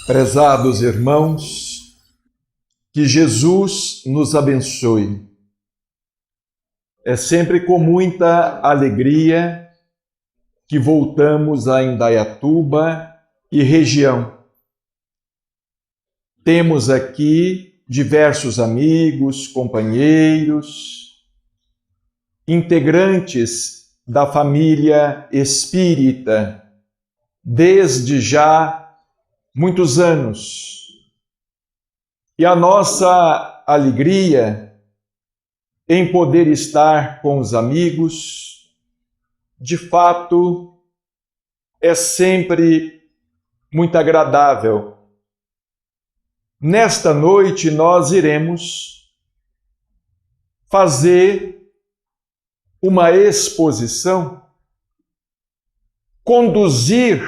Prezados irmãos, que Jesus nos abençoe. É sempre com muita alegria que voltamos a Indaiatuba e região. Temos aqui diversos amigos, companheiros, integrantes da família espírita, desde já muitos anos. E a nossa alegria em poder estar com os amigos, de fato, é sempre muito agradável. Nesta noite nós iremos fazer uma exposição, conduzir,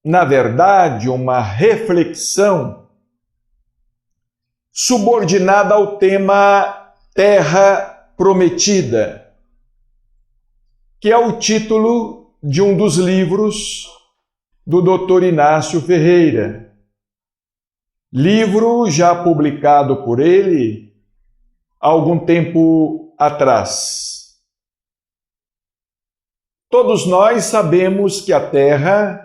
na verdade, uma reflexão subordinada ao tema Terra Prometida, que é o título de um dos livros do Dr. Inácio Ferreira. Livro já publicado por ele há algum tempo atrás. Todos nós sabemos que a Terra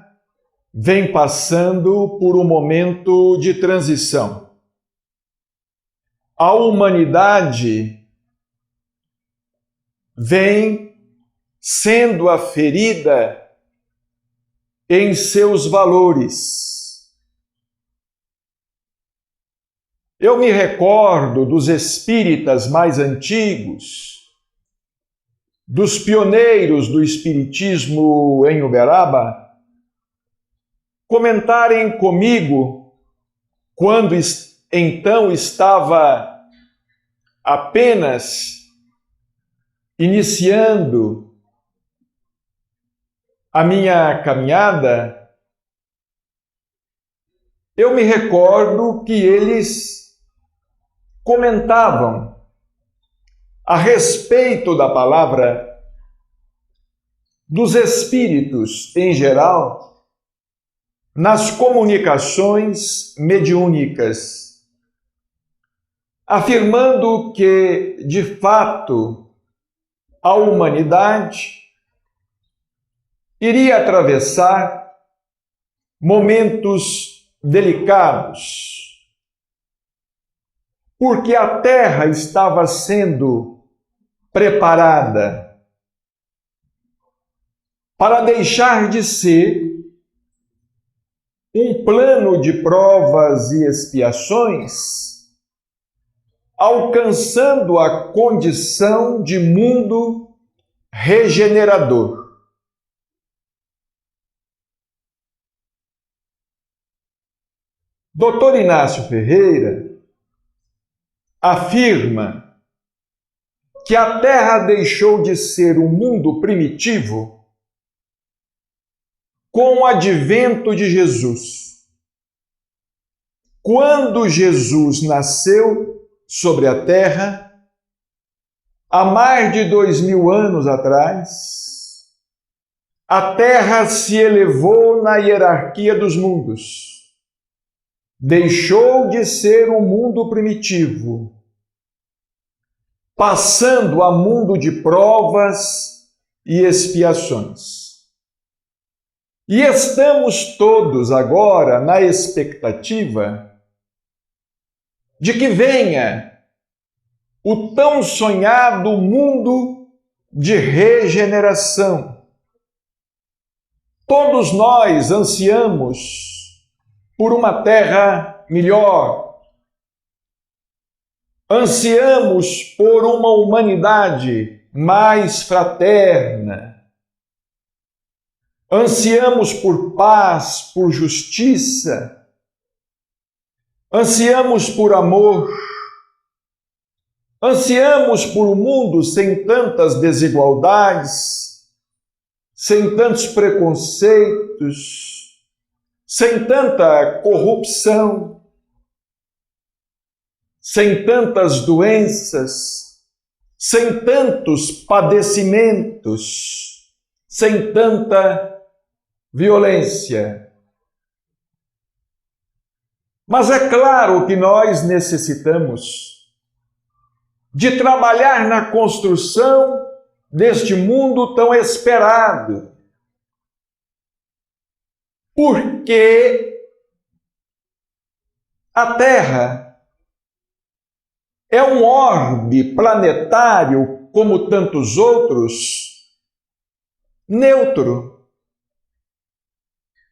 vem passando por um momento de transição. A humanidade vem sendo aferida em seus valores. Eu me recordo dos espíritas mais antigos, dos pioneiros do espiritismo em Uberaba, comentarem comigo, quando então estava apenas iniciando a minha caminhada, eu me recordo que eles comentavam a respeito da palavra dos espíritos em geral, nas comunicações mediúnicas, afirmando que, de fato, a humanidade iria atravessar momentos delicados, porque a Terra estava sendo preparada para deixar de ser um plano de provas e expiações, alcançando a condição de mundo regenerador. Dr. Inácio Ferreira afirma que a Terra deixou de ser um mundo primitivo com o advento de Jesus. Quando Jesus nasceu sobre a Terra, há mais de 2000 anos atrás, a Terra se elevou na hierarquia dos mundos. Deixou de ser um mundo primitivo, passando a mundo de provas e expiações. E estamos todos agora na expectativa de que venha o tão sonhado mundo de regeneração. Todos nós ansiamos por uma terra melhor. Ansiamos por uma humanidade mais fraterna. Ansiamos por paz, por justiça. Ansiamos por amor. Ansiamos por um mundo sem tantas desigualdades, sem tantos preconceitos, sem tanta corrupção, sem tantas doenças, sem tantos padecimentos, sem tanta violência. Mas é claro que nós necessitamos de trabalhar na construção deste mundo tão esperado. Porque a Terra é um orbe planetário, como tantos outros, neutro.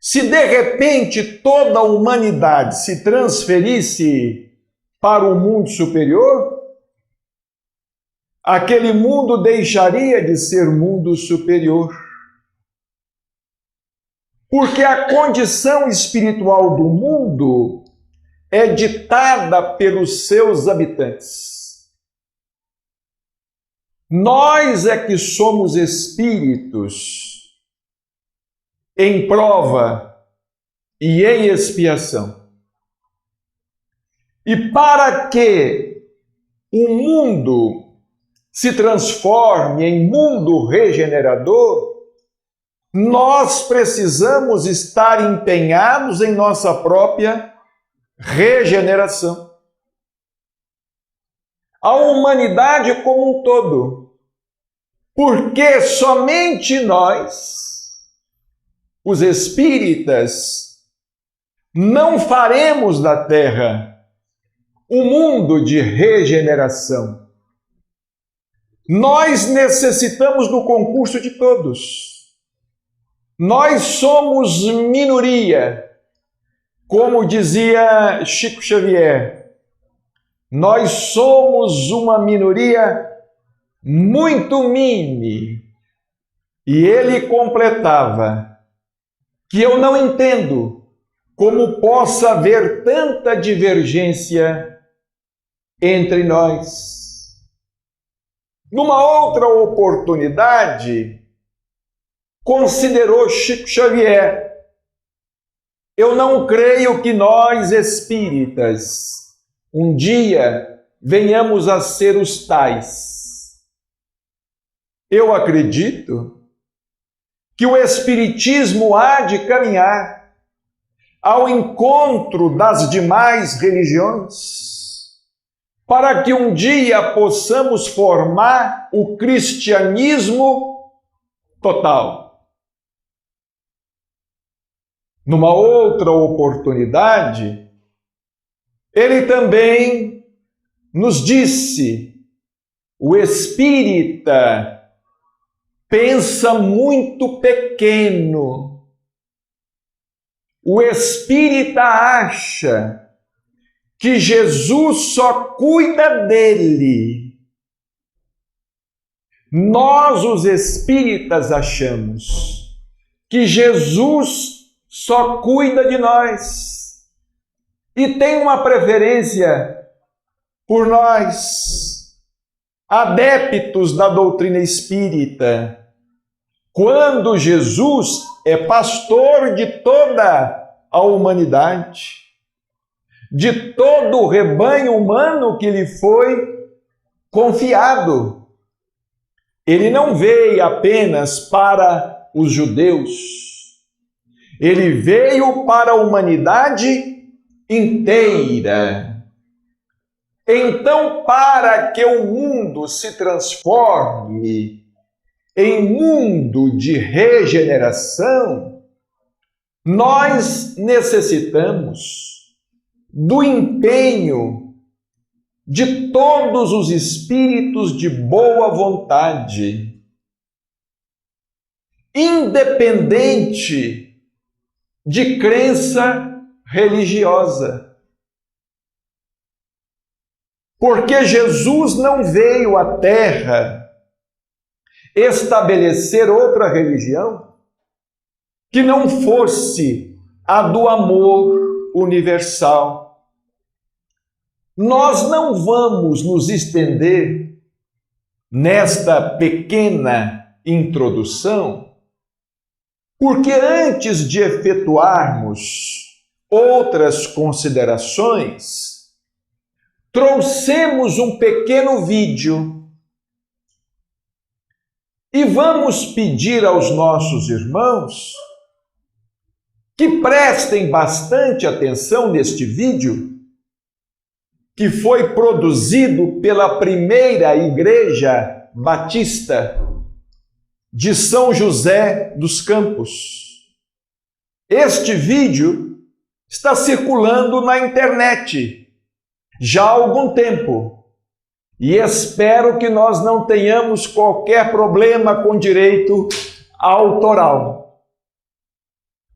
Se de repente toda a humanidade se transferisse para o mundo superior, aquele mundo deixaria de ser mundo superior. Porque a condição espiritual do mundo é ditada pelos seus habitantes. Nós é que somos espíritos em prova e em expiação. E para que o mundo se transforme em mundo regenerador, nós precisamos estar empenhados em nossa própria regeneração. A humanidade como um todo. Porque somente nós, os espíritas, não faremos da Terra um mundo de regeneração. Nós necessitamos do concurso de todos. Nós somos minoria, como dizia Chico Xavier. Nós somos uma minoria muito mínima. E ele completava que eu não entendo como possa haver tanta divergência entre nós. Numa outra oportunidade, considerou Chico Xavier: eu não creio que nós espíritas um dia venhamos a ser os tais. Eu acredito que o espiritismo há de caminhar ao encontro das demais religiões, para que um dia possamos formar o cristianismo total. Numa outra oportunidade, ele também nos disse: o espírita pensa muito pequeno. O espírita acha que Jesus só cuida dele. Nós, os espíritas, achamos que Jesus só cuida de nós e tem uma preferência por nós, adeptos da doutrina espírita, quando Jesus é pastor de toda a humanidade, de todo o rebanho humano que lhe foi confiado. Ele não veio apenas para os judeus, ele veio para a humanidade inteira. Então, para que o mundo se transforme em mundo de regeneração, nós necessitamos do empenho de todos os espíritos de boa vontade, independente de crença religiosa. Porque Jesus não veio à Terra estabelecer outra religião que não fosse a do amor universal. Nós não vamos nos estender nesta pequena introdução, porque antes de efetuarmos outras considerações, trouxemos um pequeno vídeo e vamos pedir aos nossos irmãos que prestem bastante atenção neste vídeo, que foi produzido pela primeira Igreja Batista de São José dos Campos. Este vídeo está circulando na internet já há algum tempo e espero que nós não tenhamos qualquer problema com direito autoral.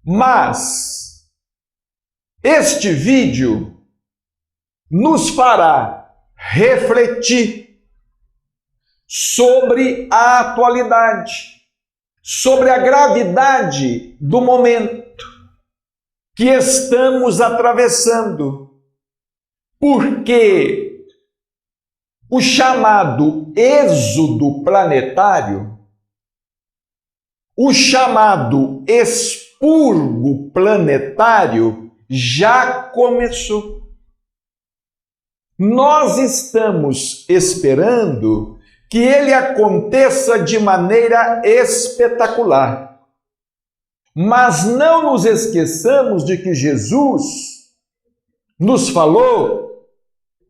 Mas este vídeo nos fará refletir sobre a atualidade, sobre a gravidade do momento que estamos atravessando, porque o chamado êxodo planetário, o chamado expurgo planetário já começou. Nós estamos esperando que ele aconteça de maneira espetacular. Mas não nos esqueçamos de que Jesus nos falou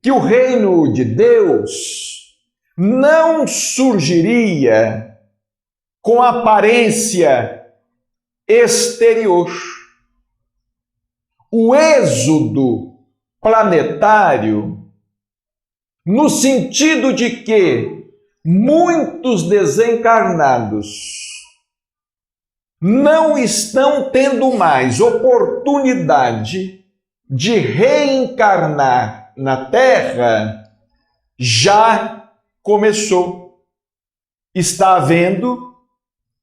que o reino de Deus não surgiria com aparência exterior. O êxodo planetário, no sentido de que muitos desencarnados não estão tendo mais oportunidade de reencarnar na Terra, já começou. Está havendo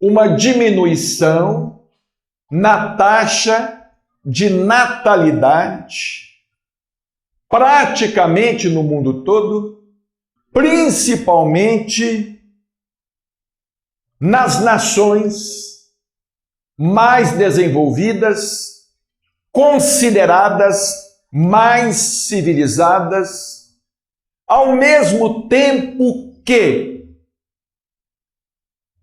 uma diminuição na taxa de natalidade, praticamente no mundo todo, principalmente nas nações mais desenvolvidas, consideradas mais civilizadas, ao mesmo tempo que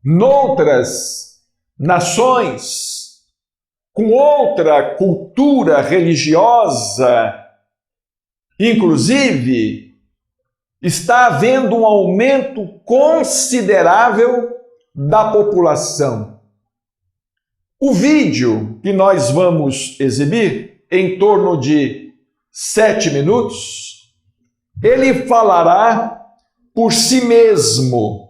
noutras nações com outra cultura religiosa, inclusive, está havendo um aumento considerável da população. O vídeo que nós vamos exibir, em torno de 7 minutos, ele falará por si mesmo.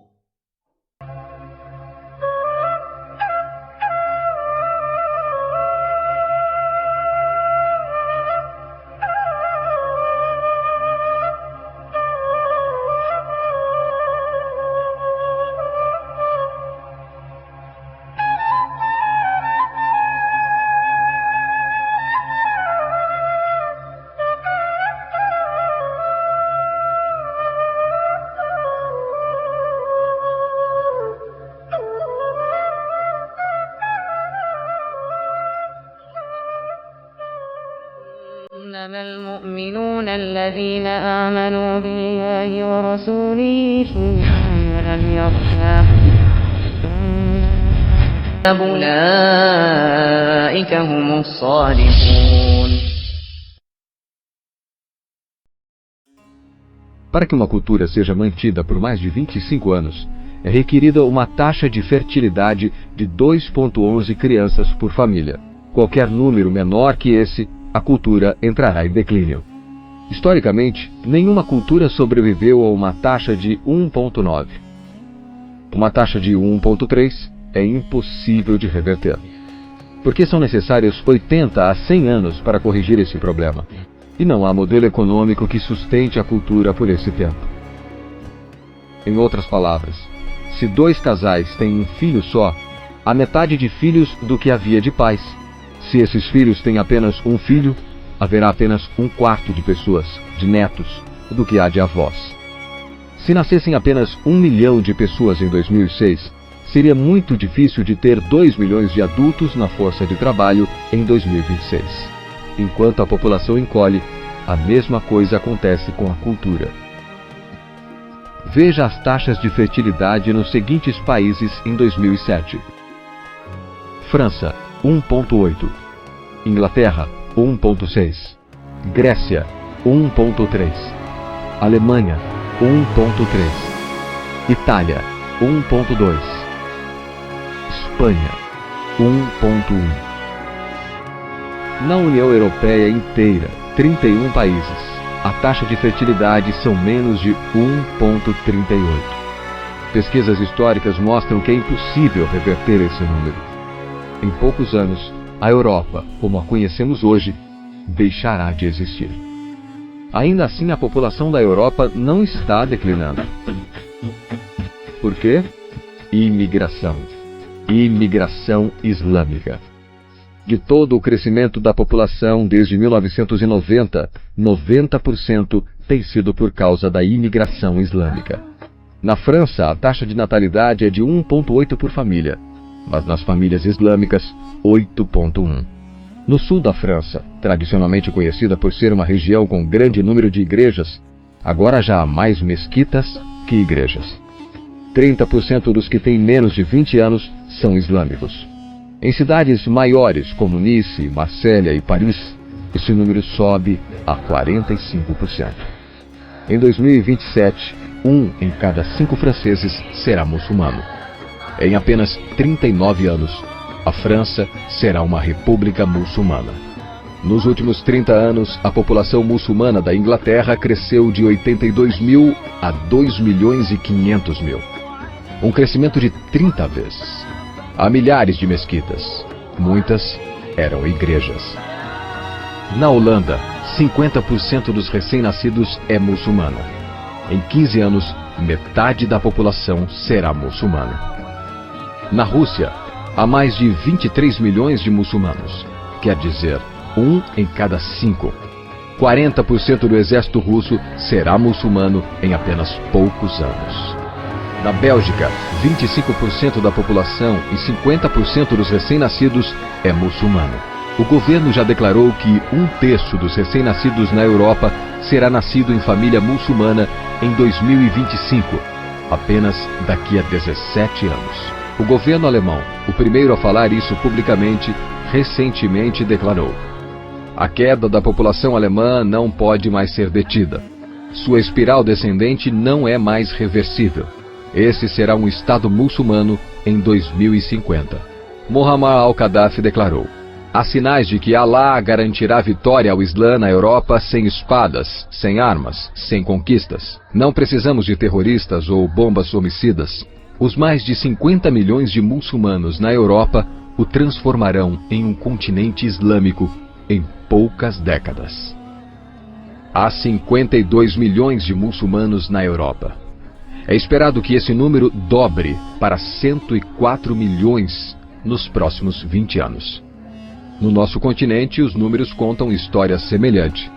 إنما المؤمنون الذين آمنوا بالله ورسوله ثم لم يرتابوا أولئك هم الصادقون. Para que uma cultura seja mantida por mais de 25 anos, é requerida uma taxa de fertilidade de 2,11 crianças por família. Qualquer número menor que esse, a cultura entrará em declínio. Historicamente, nenhuma cultura sobreviveu a uma taxa de 1,9. Uma taxa de 1,3 é impossível de reverter, porque são necessários 80 a 100 anos para corrigir esse problema, e não há modelo econômico que sustente a cultura por esse tempo. Em outras palavras, se 2 casais têm um filho só, há metade de filhos do que havia de pais. Se esses filhos têm apenas um filho, haverá apenas 1/4 de pessoas, de netos, do que há de avós. Se nascessem apenas 1 milhão de pessoas em 2006, seria muito difícil de ter 2 milhões de adultos na força de trabalho em 2026. Enquanto a população encolhe, a mesma coisa acontece com a cultura. Veja as taxas de fertilidade nos seguintes países em 2007. França, 1,8. Inglaterra, 1,6. Grécia, 1,3. Alemanha, 1,3. Itália, 1,2. Espanha, 1,1. Na União Europeia inteira, 31 países, a taxa de fertilidade são menos de 1,38. Pesquisas históricas mostram que é impossível reverter esse número. Em poucos anos, a Europa, como a conhecemos hoje, deixará de existir. Ainda assim, a população da Europa não está declinando. Por quê? Imigração. Imigração islâmica. De todo o crescimento da população desde 1990, 90% tem sido por causa da imigração islâmica. Na França, a taxa de natalidade é de 1,8 por família, mas nas famílias islâmicas, 8,1. No sul da França, tradicionalmente conhecida por ser uma região com grande número de igrejas, agora já há mais mesquitas que igrejas. 30% dos que têm menos de 20 anos são islâmicos. Em cidades maiores como Nice, Marselha e Paris, esse número sobe a 45%. Em 2027, 1 em cada 5 franceses será muçulmano. Em apenas 39 anos, a França será uma república muçulmana. Nos últimos 30 anos, a população muçulmana da Inglaterra cresceu de 82 mil a 2 milhões e 500 mil. Um crescimento de 30 vezes. Há milhares de mesquitas. Muitas eram igrejas. Na Holanda, 50% dos recém-nascidos é muçulmana. Em 15 anos, metade da população será muçulmana. Na Rússia, há mais de 23 milhões de muçulmanos. Quer dizer, 1 em cada 5. 40% do exército russo será muçulmano em apenas poucos anos. Na Bélgica, 25% da população e 50% dos recém-nascidos é muçulmano. O governo já declarou que 1/3 dos recém-nascidos na Europa será nascido em família muçulmana em 2025, apenas daqui a 17 anos. O governo alemão, o primeiro a falar isso publicamente, recentemente declarou: a queda da população alemã não pode mais ser detida. Sua espiral descendente não é mais reversível. Esse será um Estado muçulmano em 2050. Muammar al-Gaddafi declarou: há sinais de que Alá garantirá vitória ao Islã na Europa sem espadas, sem armas, sem conquistas. Não precisamos de terroristas ou bombas homicidas. Os mais de 50 milhões de muçulmanos na Europa o transformarão em um continente islâmico em poucas décadas. Há 52 milhões de muçulmanos na Europa. É esperado que esse número dobre para 104 milhões nos próximos 20 anos. No nosso continente, os números contam história semelhante.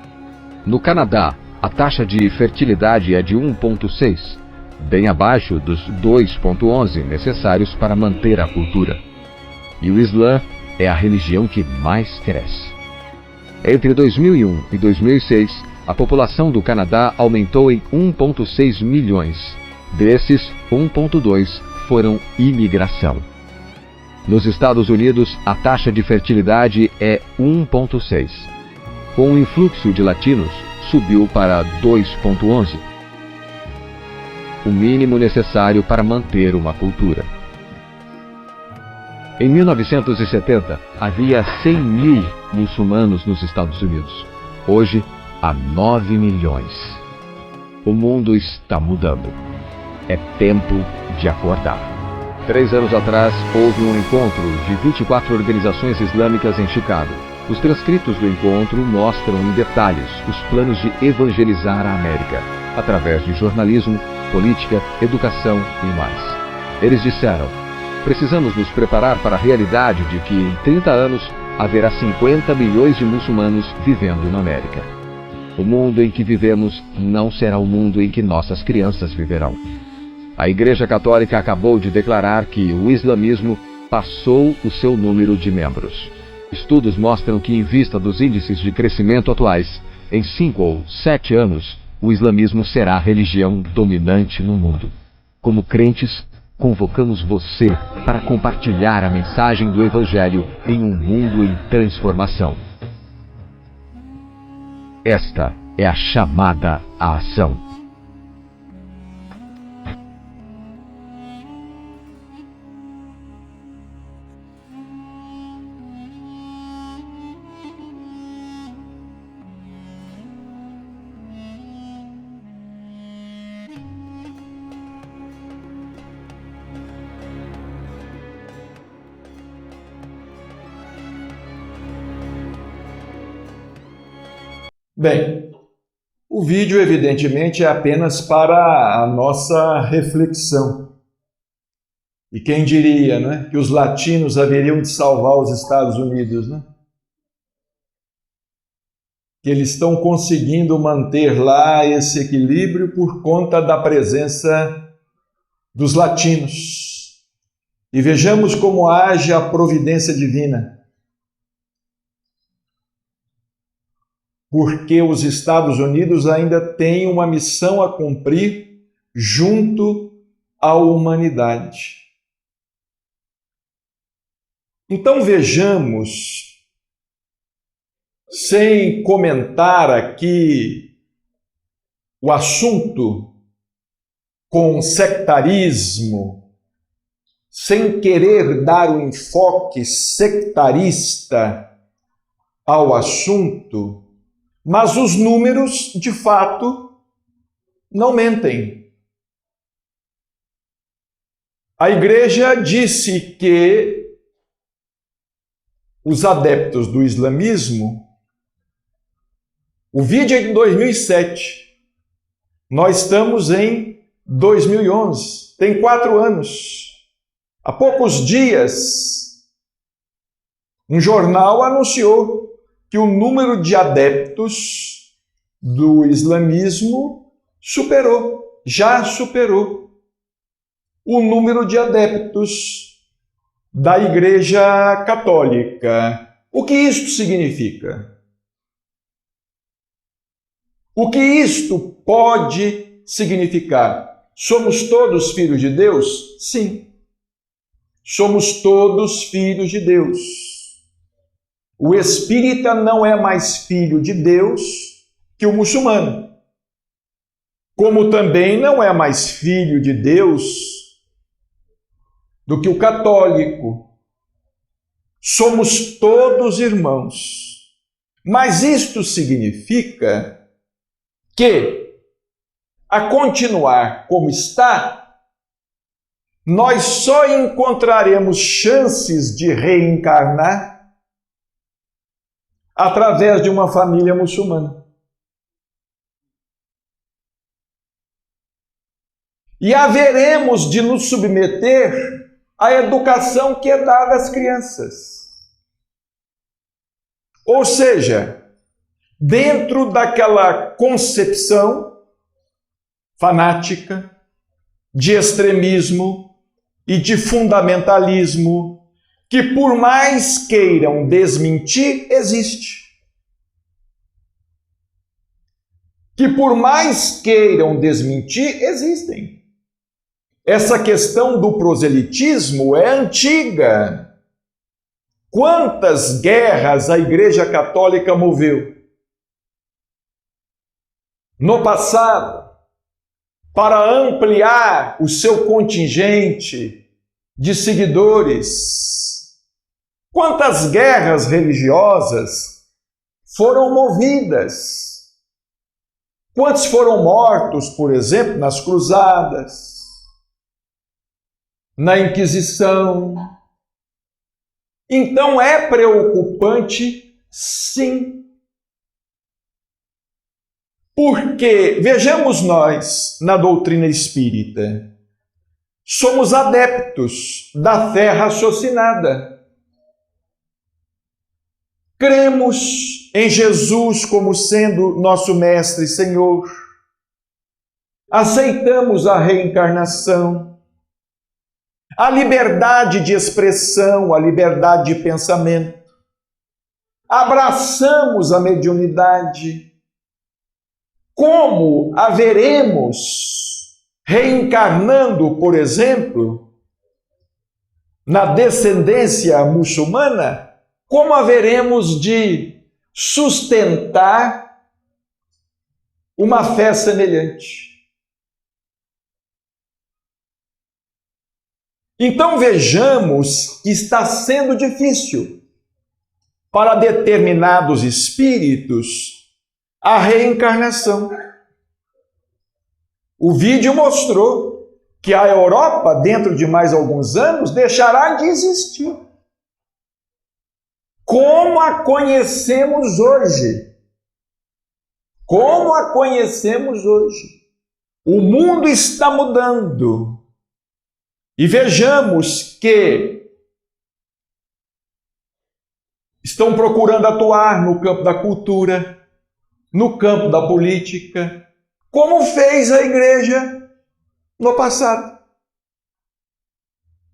No Canadá, a taxa de fertilidade é de 1,6, bem abaixo dos 2,11 necessários para manter a cultura. E o Islã é a religião que mais cresce. Entre 2001 e 2006, a população do Canadá aumentou em 1,6 milhões. Desses, 1,2 foram imigração. Nos Estados Unidos, a taxa de fertilidade é 1,6. Com o influxo de latinos, subiu para 2,11. O mínimo necessário para manter uma cultura. Em 1970, havia 100 mil muçulmanos nos Estados Unidos. Hoje, há 9 milhões. O mundo está mudando. É tempo de acordar. 3 anos atrás, houve um encontro de 24 organizações islâmicas em Chicago. Os transcritos do encontro mostram em detalhes os planos de evangelizar a América, através de jornalismo, política, educação e mais. Eles disseram: precisamos nos preparar para a realidade de que em 30 anos haverá 50 milhões de muçulmanos vivendo na América. O mundo em que vivemos não será o mundo em que nossas crianças viverão. A Igreja Católica acabou de declarar que o islamismo passou o seu número de membros. Estudos mostram que, em vista dos índices de crescimento atuais, em 5 ou 7 anos, o islamismo será a religião dominante no mundo. Como crentes, convocamos você para compartilhar a mensagem do Evangelho em um mundo em transformação. Esta é a chamada à ação. Bem, o vídeo evidentemente é apenas para a nossa reflexão. E quem diria, né, que os latinos haveriam de salvar os Estados Unidos, né? Que eles estão conseguindo manter lá esse equilíbrio por conta da presença dos latinos. E vejamos como age a providência divina. Porque os Estados Unidos ainda têm uma missão a cumprir junto à humanidade. Então vejamos, sem comentar aqui o assunto com sectarismo, sem querer dar um enfoque sectarista ao assunto, mas os números, de fato, não mentem. A igreja disse que os adeptos do islamismo, o vídeo é de 2007, nós estamos em 2011, tem 4 anos. Há poucos dias, um jornal anunciou que o número de adeptos do islamismo já superou o número de adeptos da Igreja Católica. O que isto significa? O que isto pode significar? Somos todos filhos de Deus? Sim. Somos todos filhos de Deus. O espírita não é mais filho de Deus que o muçulmano. Como também não é mais filho de Deus do que o católico. Somos todos irmãos. Mas isto significa que, a continuar como está, nós só encontraremos chances de reencarnar através de uma família muçulmana. E haveremos de nos submeter à educação que é dada às crianças. Ou seja, dentro daquela concepção fanática, de extremismo e de fundamentalismo, que por mais queiram desmentir, existe. Que por mais queiram desmentir, existem. Essa questão do proselitismo é antiga. Quantas guerras a Igreja Católica moveu no passado para ampliar o seu contingente de seguidores? Quantas guerras religiosas foram movidas? Quantos foram mortos, por exemplo, nas cruzadas, na Inquisição? Então é preocupante, sim. Porque, vejamos nós, na doutrina espírita, somos adeptos da fé raciocinada. Cremos em Jesus como sendo nosso Mestre e Senhor. Aceitamos a reencarnação, a liberdade de expressão, a liberdade de pensamento. Abraçamos a mediunidade. Como haveremos, reencarnando, por exemplo, na descendência muçulmana, como haveremos de sustentar uma fé semelhante? Então vejamos que está sendo difícil para determinados espíritos a reencarnação. O vídeo mostrou que a Europa, dentro de mais alguns anos, deixará de existir. Como a conhecemos hoje. Como a conhecemos hoje. O mundo está mudando. E vejamos que estão procurando atuar no campo da cultura, no campo da política, como fez a igreja no passado.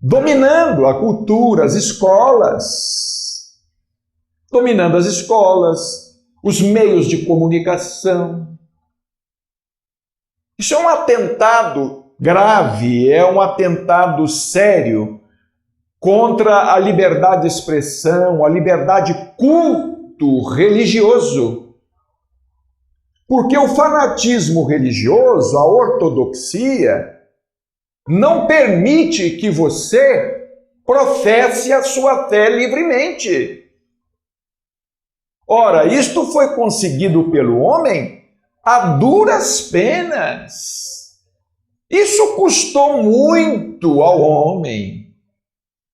Dominando a cultura, as escolas, dominando as escolas, os meios de comunicação. Isso é um atentado grave, é um atentado sério contra a liberdade de expressão, a liberdade de culto religioso. Porque o fanatismo religioso, a ortodoxia, não permite que você professe a sua fé livremente. Ora, isto foi conseguido pelo homem a duras penas. Isso custou muito ao homem.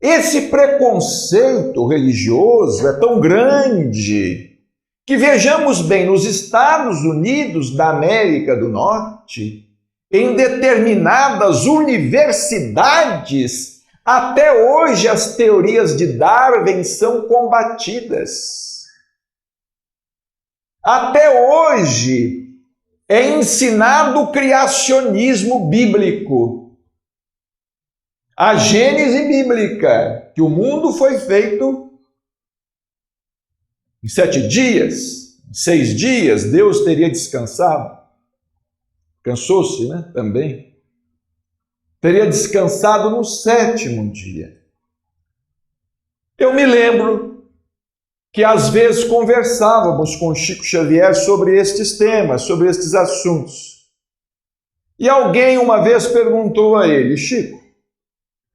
Esse preconceito religioso é tão grande que, vejamos bem, nos Estados Unidos da América do Norte, em determinadas universidades, até hoje as teorias de Darwin são combatidas. Até hoje é ensinado o criacionismo bíblico, a Gênese bíblica, que o mundo foi feito em 7 dias, 6 dias, Deus teria descansado. Cansou-se, né? Também. Teria descansado no 7º dia. Eu me lembro que às vezes conversávamos com Chico Xavier sobre estes temas, sobre estes assuntos. E alguém uma vez perguntou a ele: Chico,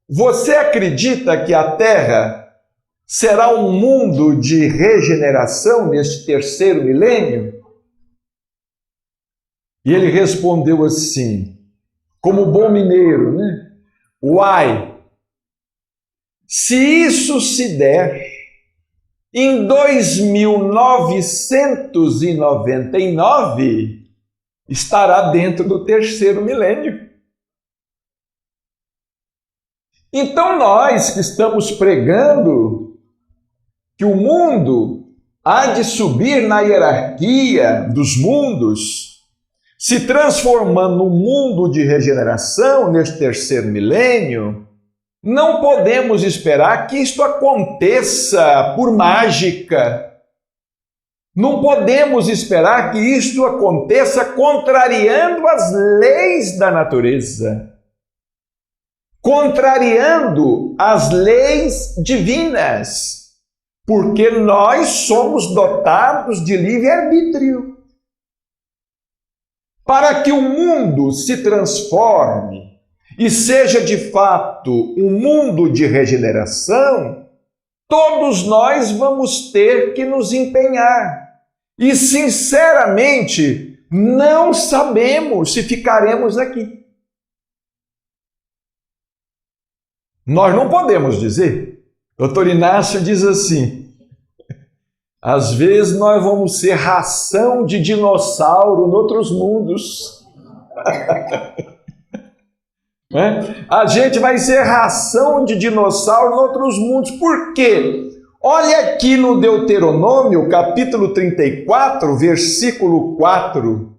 você acredita que a Terra será um mundo de regeneração neste 3º milênio? E ele respondeu assim, como bom mineiro, né? Uai, se isso se der em 2999, estará dentro do 3º milênio. Então nós que estamos pregando que o mundo há de subir na hierarquia dos mundos, se transformando num mundo de regeneração neste 3º milênio, não podemos esperar que isto aconteça por mágica. Não podemos esperar que isto aconteça contrariando as leis da natureza, contrariando as leis divinas, porque nós somos dotados de livre-arbítrio. Para que o mundo se transforme e seja de fato um mundo de regeneração, todos nós vamos ter que nos empenhar. E, sinceramente, não sabemos se ficaremos aqui. Nós não podemos dizer. Dr. Inácio diz assim, às vezes nós vamos ser ração de dinossauro em outros mundos. A gente vai ser ração de dinossauro em outros mundos. Por quê? Olha aqui no Deuteronômio, capítulo 34, versículo 4.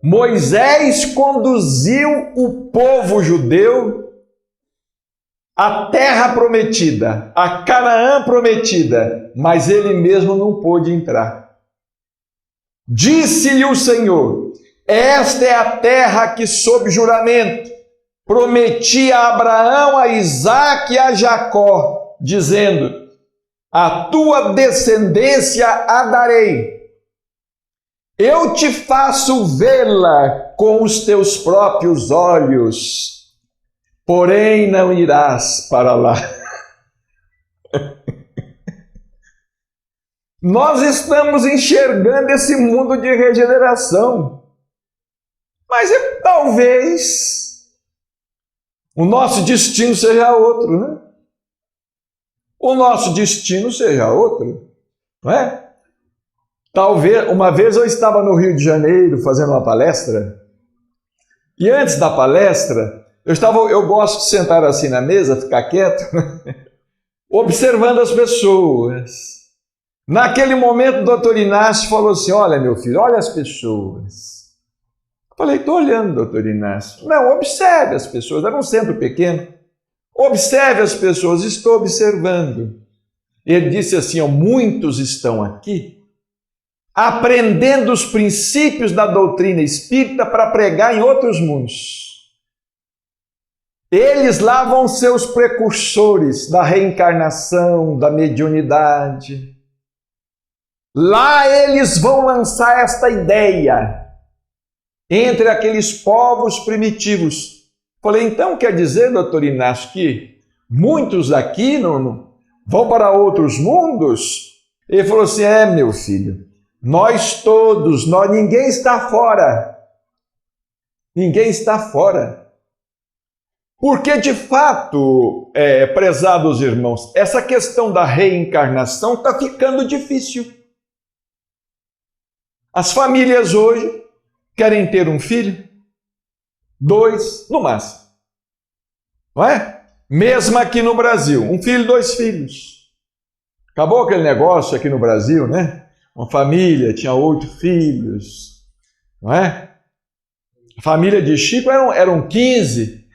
Moisés conduziu o povo judeu à terra prometida, a Canaã prometida, mas ele mesmo não pôde entrar. Disse-lhe o Senhor: esta é a terra que, sob juramento, prometi a Abraão, a Isaque e a Jacó, dizendo: a tua descendência a darei. Eu te faço vê-la com os teus próprios olhos, porém não irás para lá. Nós estamos enxergando esse mundo de regeneração, mas talvez o nosso destino seja outro, né? O nosso destino seja outro, não é? Talvez, uma vez eu estava no Rio de Janeiro fazendo uma palestra, e antes da palestra, eu gosto de sentar assim na mesa, ficar quieto, observando as pessoas. Naquele momento, o doutor Inácio falou assim: olha, meu filho, olha as pessoas. Eu falei: estou olhando, doutor Inácio. Não, observe as pessoas, era um centro pequeno. Observe as pessoas, estou observando. Ele disse assim: ó, muitos estão aqui aprendendo os princípios da doutrina espírita para pregar em outros mundos. Eles lá vão ser os precursores da reencarnação, da mediunidade. Lá eles vão lançar esta ideia entre aqueles povos primitivos. Falei: então quer dizer, doutor Inácio, que muitos aqui não vão para outros mundos? Ele falou assim: é, meu filho, nós todos, ninguém está fora. Ninguém está fora. Porque, de fato, prezados irmãos, essa questão da reencarnação está ficando difícil. As famílias hoje querem ter um filho, 2, no máximo. Não é? Mesmo aqui no Brasil, um filho, 2 filhos. Acabou aquele negócio aqui no Brasil, né? Uma família tinha 8 filhos, não é? A família de Chico eram 15.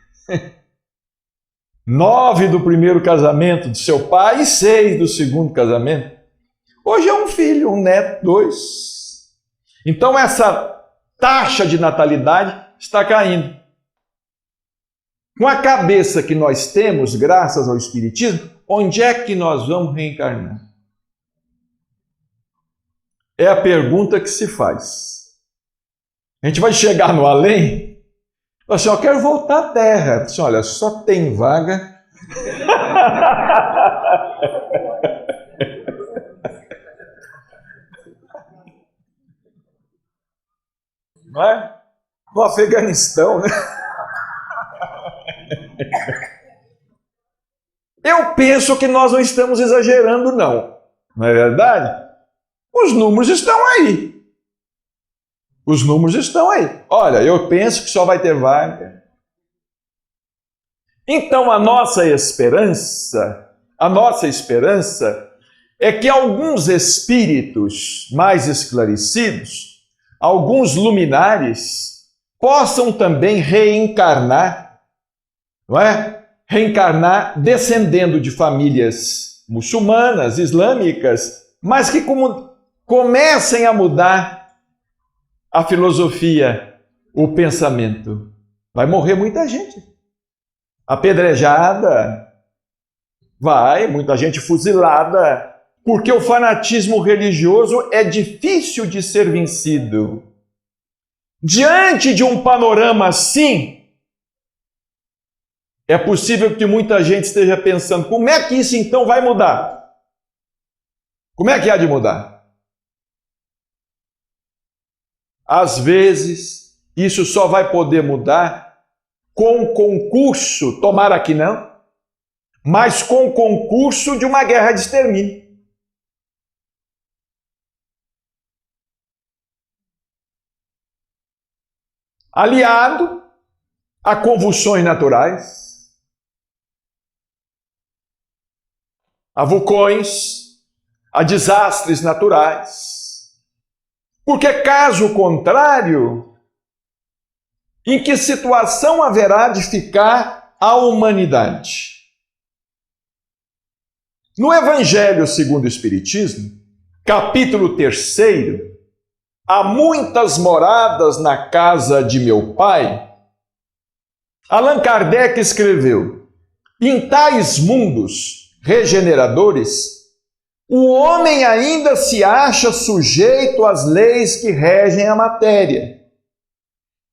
9 do primeiro casamento do seu pai e 6 do segundo casamento. Hoje é um filho, um neto, 2. Então essa taxa de natalidade está caindo. Com a cabeça que nós temos, graças ao Espiritismo, onde é que nós vamos reencarnar? É a pergunta que se faz. A gente vai chegar no além, assim, eu quero voltar à Terra. Assim, olha, só tem vaga. Não é? No Afeganistão, né? Eu penso que nós não estamos exagerando, não. Não é verdade? Os números estão aí. Os números estão aí. Olha, eu penso que só vai ter vaga. Então a nossa esperança é que alguns espíritos mais esclarecidos, alguns luminares, possam também reencarnar, não é? Reencarnar descendendo de famílias muçulmanas, islâmicas, mas que comecem a mudar a filosofia, o pensamento. Vai morrer muita gente. Apedrejada, muita gente fuzilada, porque o fanatismo religioso é difícil de ser vencido. Diante de um panorama assim, é possível que muita gente esteja pensando: como é que isso então vai mudar? Como é que há de mudar? Às vezes, isso só vai poder mudar com concurso, tomara que não, mas com concurso de uma guerra de extermínio. Aliado a convulsões naturais, a vulcões, a desastres naturais. Porque, caso contrário, em que situação haverá de ficar a humanidade? No Evangelho segundo o Espiritismo, capítulo 3, há muitas moradas na casa de meu Pai. Allan Kardec escreveu: em tais mundos regeneradores, o homem ainda se acha sujeito às leis que regem a matéria.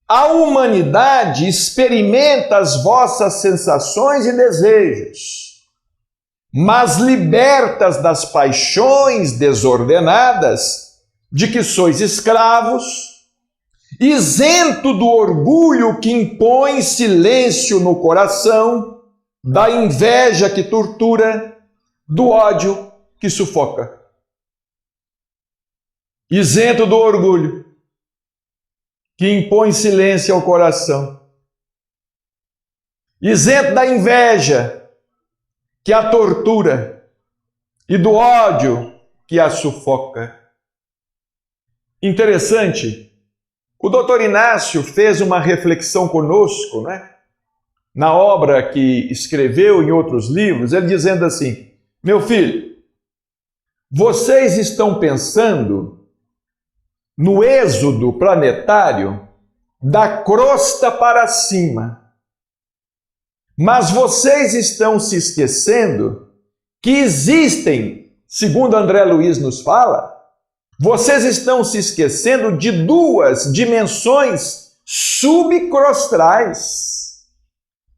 A humanidade experimenta as vossas sensações e desejos, mas libertas das paixões desordenadas de que sois escravos, isento do orgulho que impõe silêncio no coração, da inveja que tortura, do ódio que sufoca. Isento do orgulho que impõe silêncio ao coração. Isento da inveja que a tortura e do ódio que a sufoca. Interessante, o doutor Inácio fez uma reflexão conosco, né? Na obra que escreveu em outros livros, ele dizendo assim: meu filho, vocês estão pensando no êxodo planetário da crosta para cima, mas vocês estão se esquecendo que existem, segundo André Luiz nos fala, vocês estão se esquecendo de duas dimensões subcrostrais.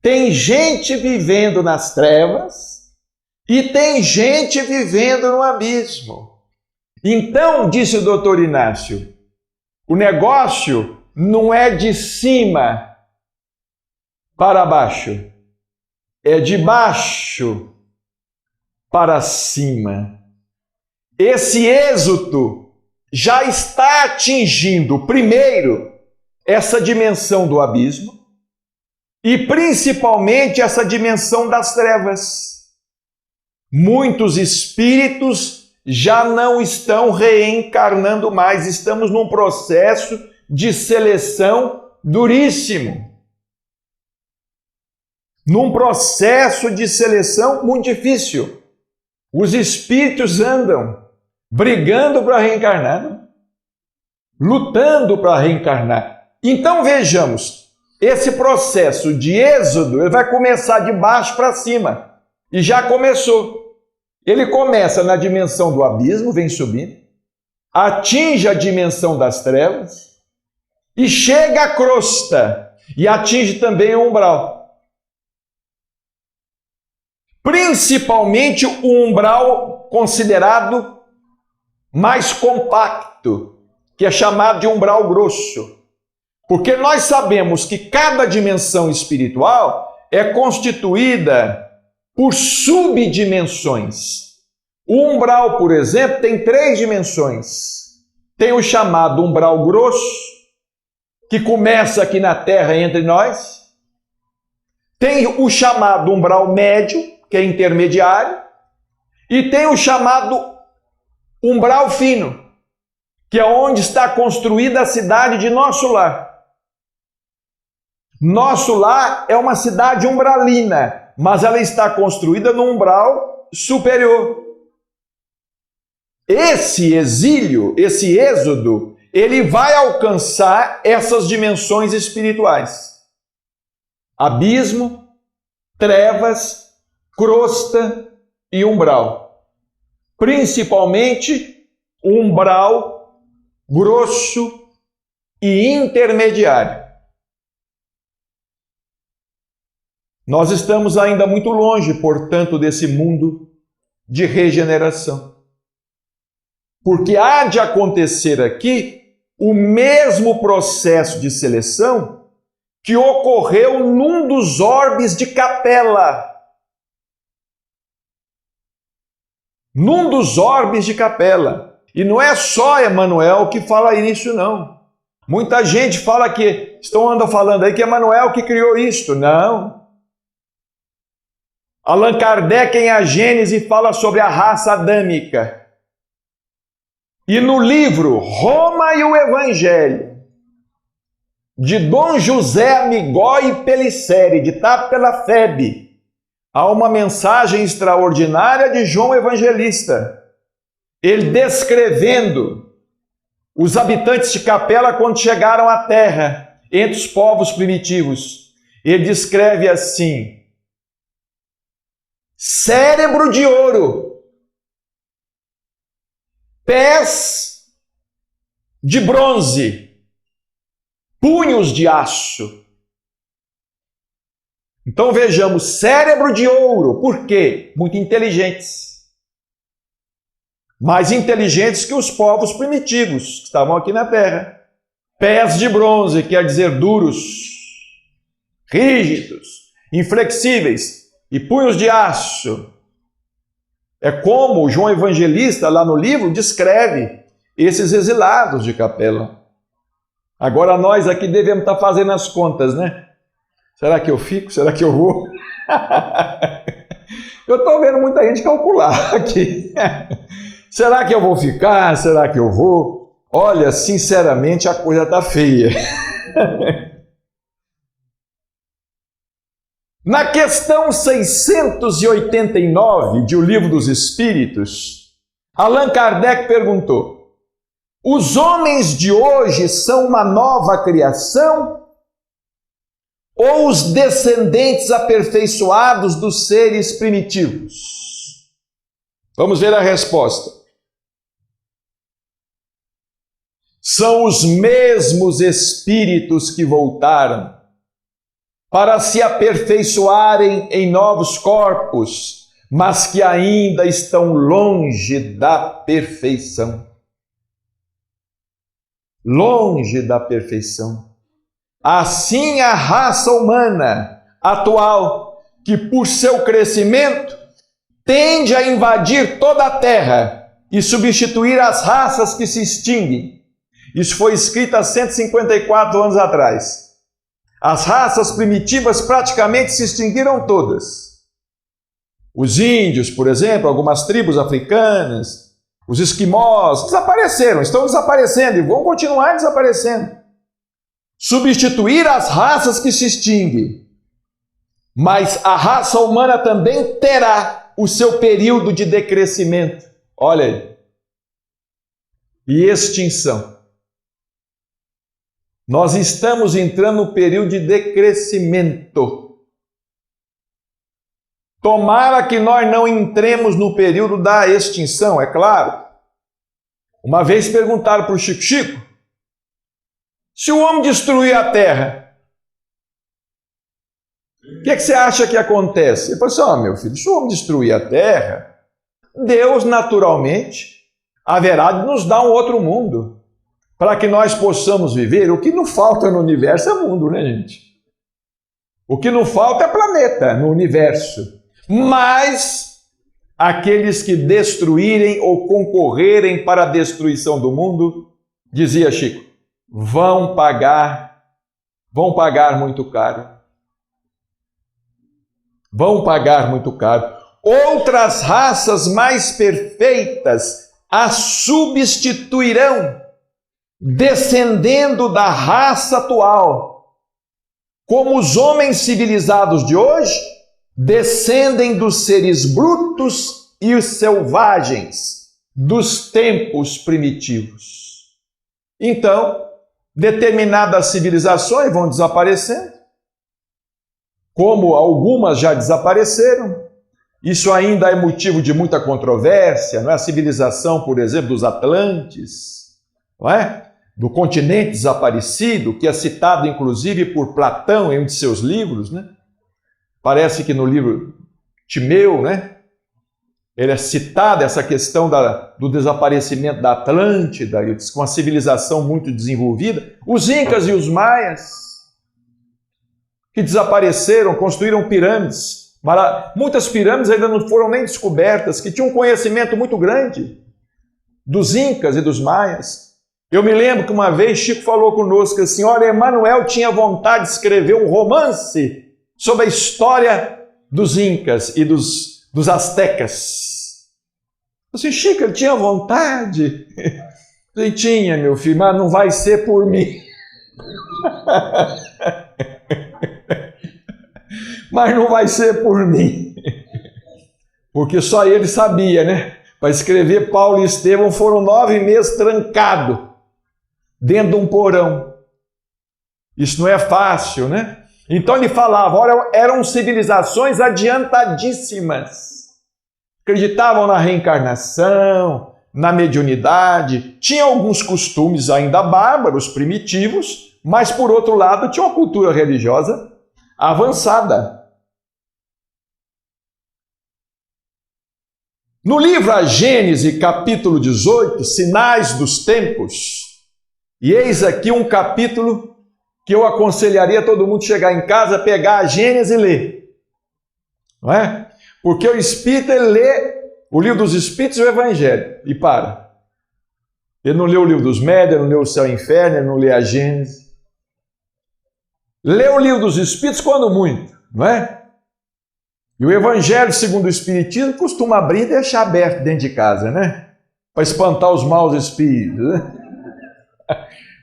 Tem gente vivendo nas trevas e tem gente vivendo no abismo. Então, disse o doutor Inácio, o negócio não é de cima para baixo, é de baixo para cima. Esse êxodo já está atingindo, primeiro, essa dimensão do abismo e principalmente essa dimensão das trevas. Muitos espíritos já não estão reencarnando mais, estamos num processo de seleção duríssimo. Num processo de seleção muito difícil. Os espíritos andam brigando para reencarnar, lutando para reencarnar. Então vejamos, esse processo de êxodo ele vai começar de baixo para cima. E já começou. Ele começa na dimensão do abismo, vem subindo, atinge a dimensão das trevas e chega à crosta e atinge também o umbral. Principalmente o umbral considerado mais compacto, que é chamado de umbral grosso. Porque nós sabemos que cada dimensão espiritual é constituída por subdimensões. O umbral, por exemplo, tem 3 dimensões. Tem o chamado umbral grosso, que começa aqui na Terra entre nós. Tem o chamado umbral médio, que é intermediário. E tem o chamado umbral fino, que é onde está construída a cidade de Nosso Lar. Nosso Lar é uma cidade umbralina, mas ela está construída no umbral superior. Esse exílio, esse êxodo, ele vai alcançar essas dimensões espirituais. Abismo, trevas, crosta e umbral. Principalmente umbral grosso e intermediário. Nós estamos ainda muito longe, portanto, desse mundo de regeneração. Porque há de acontecer aqui o mesmo processo de seleção que ocorreu num dos orbes de Capela. Num dos orbes de Capela. E não é só Emmanuel que fala isso, não. Muita gente fala que, andam falando aí que Emmanuel que criou isto. Não. Allan Kardec, em A Gênese, fala sobre a raça adâmica. E no livro Roma e o Evangelho, de Dom José Amigói Pelisseri, ditado pela FEB, há uma mensagem extraordinária de João Evangelista. Ele descrevendo os habitantes de Capela quando chegaram à Terra, entre os povos primitivos. Ele descreve assim: cérebro de ouro, pés de bronze, punhos de aço. Então vejamos, cérebro de ouro, por quê? Muito inteligentes. Mais inteligentes que os povos primitivos que estavam aqui na Terra. Pés de bronze, quer dizer duros, rígidos, inflexíveis, e punhos de aço. É como João Evangelista, lá no livro, descreve esses exilados de Capela. Agora nós aqui devemos estar fazendo as contas, né? Será que eu fico? Será que eu vou? Eu estou vendo muita gente calcular aqui. Será que eu vou ficar? Será que eu vou? Olha, sinceramente, a coisa está feia. Na questão 689 de O Livro dos Espíritos, Allan Kardec perguntou: os homens de hoje são uma nova criação ou os descendentes aperfeiçoados dos seres primitivos? Vamos ver a resposta. São os mesmos espíritos que voltaram para se aperfeiçoarem em novos corpos, mas que ainda estão longe da perfeição. Longe da perfeição. Assim a raça humana atual, que por seu crescimento tende a invadir toda a Terra e substituir as raças que se extinguem. Isso foi escrito há 154 anos atrás. As raças primitivas praticamente se extinguiram todas. Os índios, por exemplo, algumas tribos africanas, os esquimós, desapareceram, estão desaparecendo e vão continuar desaparecendo. Substituir as raças que se extinguem. Mas a raça humana também terá o seu período de decrescimento. Olha aí. E extinção. Nós estamos entrando no período de decrescimento. Tomara que nós não entremos no período da extinção, é claro. Uma vez perguntaram para o Chico, se o homem destruir a Terra, o que você acha que acontece? Ele falou assim, meu filho, se o homem destruir a Terra, Deus naturalmente haverá de nos dar um outro mundo. Para que nós possamos viver, o que não falta no universo é mundo, né, gente? O que não falta é planeta no universo. Mas aqueles que destruírem ou concorrerem para a destruição do mundo, dizia Chico, vão pagar muito caro. Vão pagar muito caro. Outras raças mais perfeitas as substituirão, descendendo da raça atual, como os homens civilizados de hoje descendem dos seres brutos e os selvagens dos tempos primitivos. Então, determinadas civilizações vão desaparecendo, como algumas já desapareceram. Isso ainda é motivo de muita controvérsia, não é? A civilização, por exemplo, dos Atlantes, não é? Do continente desaparecido, que é citado inclusive por Platão em um de seus livros, né? Parece que no livro Timeu, né? Ele é citado essa questão do desaparecimento da Atlântida, com uma civilização muito desenvolvida. Os Incas e os Maias, que desapareceram, construíram pirâmides. Muitas pirâmides ainda não foram nem descobertas, que tinham um conhecimento muito grande dos Incas e dos Maias. Eu me lembro que uma vez Chico falou conosco assim, olha, Emmanuel tinha vontade de escrever um romance sobre a história dos Incas e dos Aztecas. Assim, Chico, ele tinha vontade? Ele tinha, meu filho, mas não vai ser por mim. Mas não vai ser por mim. Porque só ele sabia, né? Para escrever Paulo e Estevão foram 9 meses trancados dentro de um porão. Isso não é fácil, né? Então ele falava, olha, eram civilizações adiantadíssimas. Acreditavam na reencarnação, na mediunidade, tinha alguns costumes ainda bárbaros, primitivos, mas por outro lado tinha uma cultura religiosa avançada. No livro A Gênese, capítulo 18, Sinais dos Tempos, e eis aqui um capítulo que eu aconselharia todo mundo chegar em casa, pegar a Gênese e ler. Não é? Porque o espírita ele lê o livro dos Espíritos e o Evangelho e para. Ele não lê o livro dos Médiuns, ele não lê o Céu e o Inferno, ele não lê a Gênese. Lê o livro dos Espíritos quando muito, não é? E o Evangelho, segundo o Espiritismo, costuma abrir e deixar aberto dentro de casa, né? Para espantar os maus espíritos, né?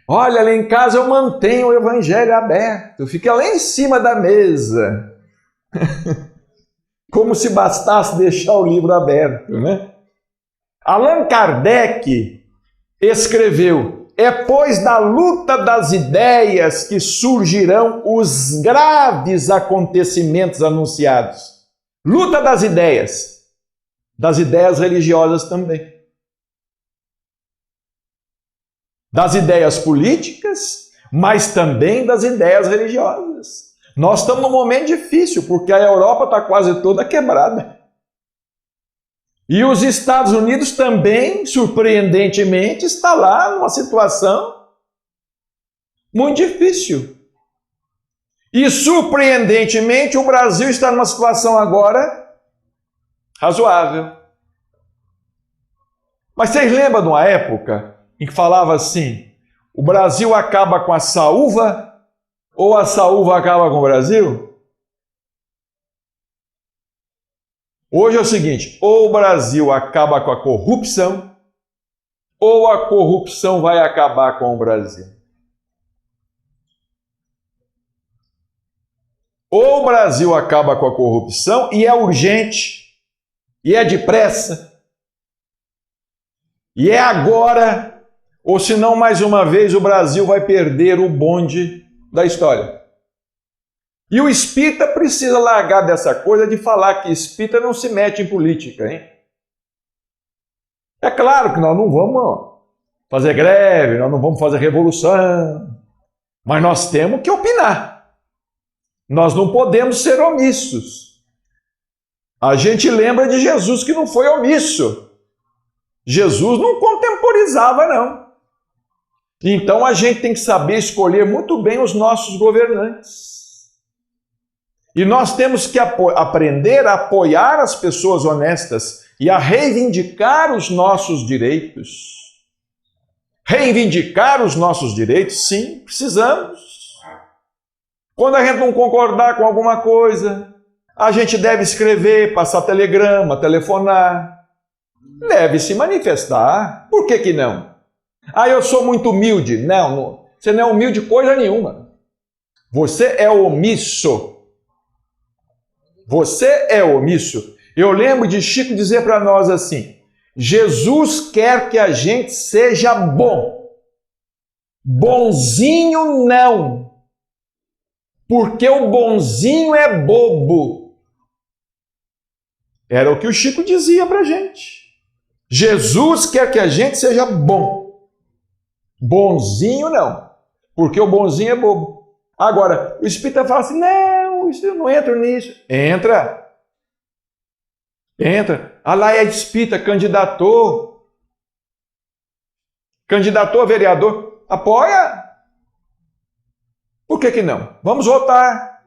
Olha, lá em casa eu mantenho o Evangelho aberto, fica lá em cima da mesa. Como se bastasse deixar o livro aberto, né? Allan Kardec escreveu: é pois da luta das ideias que surgirão os graves acontecimentos anunciados. Luta das ideias religiosas também. Das ideias políticas, mas também das ideias religiosas. Nós estamos num momento difícil, porque a Europa está quase toda quebrada. E os Estados Unidos também, surpreendentemente, está lá numa situação muito difícil. E, surpreendentemente, o Brasil está numa situação agora razoável. Mas vocês lembram de uma época em que falava assim, o Brasil acaba com a saúva ou a saúva acaba com o Brasil? Hoje é o seguinte, ou o Brasil acaba com a corrupção, ou a corrupção vai acabar com o Brasil. Ou o Brasil acaba com a corrupção e é urgente, e é depressa, e é agora, ou senão mais uma vez o Brasil vai perder o bonde da história. E o espírita precisa largar dessa coisa de falar que espírita não se mete em política, hein? É claro que nós não vamos fazer greve, nós não vamos fazer revolução, mas nós temos que opinar. Nós não podemos ser omissos. A gente lembra de Jesus que não foi omisso. Jesus não contemporizava, não. Então a gente tem que saber escolher muito bem os nossos governantes. E nós temos que aprender a apoiar as pessoas honestas e a reivindicar os nossos direitos. Reivindicar os nossos direitos, sim, precisamos. Quando a gente não concordar com alguma coisa, a gente deve escrever, passar telegrama, telefonar. Deve se manifestar. Por que não? Ah, eu sou muito humilde. Não, você não é humilde coisa nenhuma. Você é omisso. Você é omisso. Eu lembro de Chico dizer para nós assim, Jesus quer que a gente seja bom. Bonzinho não. Porque o bonzinho é bobo. Era o que o Chico dizia para a gente. Jesus quer que a gente seja bom. Bonzinho não. Porque o bonzinho é bobo. Agora, o espírita fala assim, não, eu não entro nisso. Entra. Entra. Ah lá é espírita, candidatou. Candidatou a vereador. Apoia. Por que não? Vamos votar.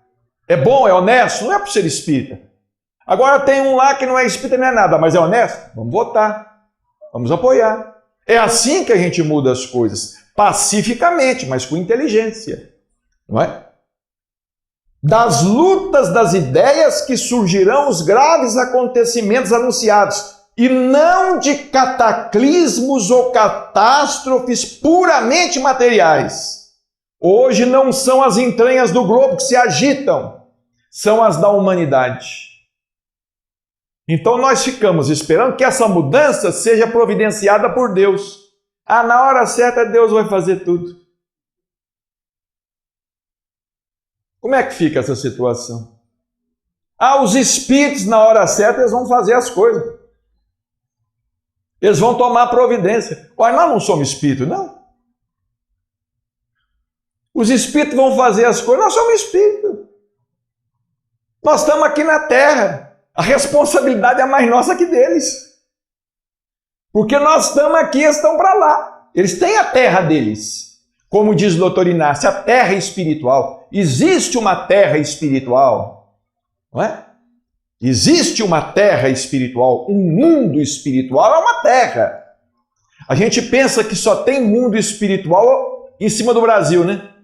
É bom, é honesto? Não é por ser espírita. Agora tem um lá que não é espírita nem é nada, mas é honesto? Vamos votar. Vamos apoiar. É assim que a gente muda as coisas. Pacificamente, mas com inteligência. Não é? Das lutas das ideias que surgirão os graves acontecimentos anunciados, e não de cataclismos ou catástrofes puramente materiais. Hoje não são as entranhas do globo que se agitam, são as da humanidade. Então nós ficamos esperando que essa mudança seja providenciada por Deus. Ah, na hora certa Deus vai fazer tudo. Como é que fica essa situação? Os espíritos, na hora certa, eles vão fazer as coisas. Eles vão tomar providência. Olha, nós não somos espíritos, não. Os espíritos vão fazer as coisas, nós somos espíritos. Nós estamos aqui na Terra. A responsabilidade é mais nossa que deles. Porque nós estamos aqui, eles estão para lá. Eles têm a terra deles. Como diz o doutor Inácio, a terra espiritual. Existe uma terra espiritual. Não é? Existe uma terra espiritual. Um mundo espiritual é uma terra. A gente pensa que só tem mundo espiritual em cima do Brasil, né?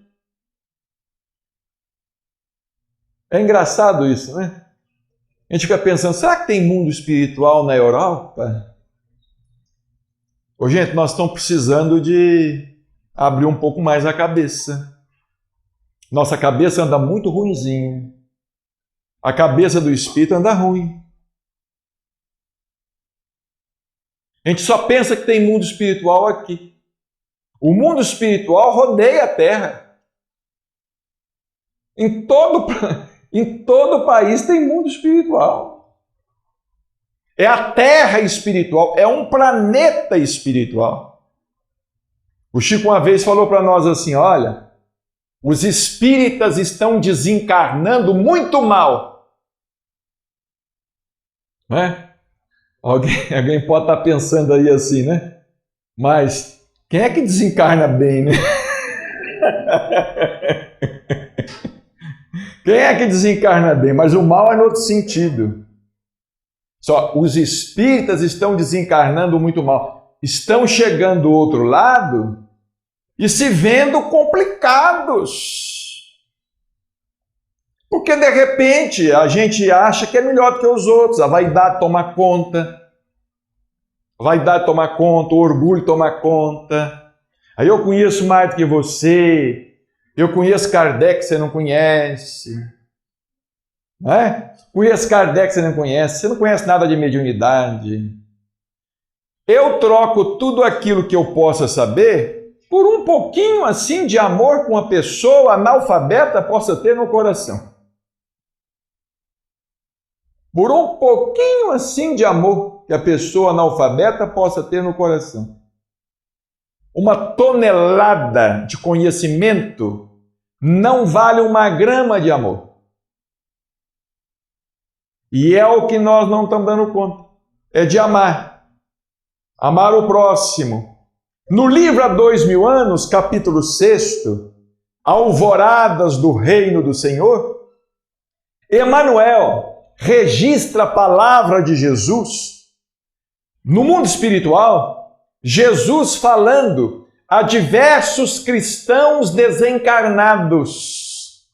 É engraçado isso, né? A gente fica pensando, será que tem mundo espiritual na Europa? Ô, gente, nós estamos precisando de abrir um pouco mais a cabeça. Nossa cabeça anda muito ruinzinho. A cabeça do espírito anda ruim. A gente só pensa que tem mundo espiritual aqui. O mundo espiritual rodeia a Terra. Em todo o país tem mundo espiritual. É a Terra espiritual, é um planeta espiritual. O Chico uma vez falou para nós assim, olha, os espíritas estão desencarnando muito mal. Não é? Alguém pode estar pensando aí assim, né? Mas quem é que desencarna bem, né? Quem é que desencarna bem? Mas o mal é no outro sentido. Só os espíritas estão desencarnando muito mal. Estão chegando do outro lado e se vendo complicados. Porque de repente a gente acha que é melhor do que os outros. A vaidade toma conta. A vaidade toma conta, o orgulho toma conta. Aí eu conheço mais do que você. Eu conheço Kardec que você não conhece. Não é? Conheço Kardec que você não conhece. Você não conhece nada de mediunidade. Eu troco tudo aquilo que eu possa saber por um pouquinho assim de amor que uma pessoa analfabeta possa ter no coração. Por um pouquinho assim de amor que a pessoa analfabeta possa ter no coração. Uma tonelada de conhecimento não vale uma grama de amor. E é o que nós não estamos dando conta. É de amar. Amar o próximo. No livro Há 2000 anos, capítulo 6, Alvoradas do Reino do Senhor, Emmanuel registra a palavra de Jesus. No mundo espiritual, Jesus falando a diversos cristãos desencarnados.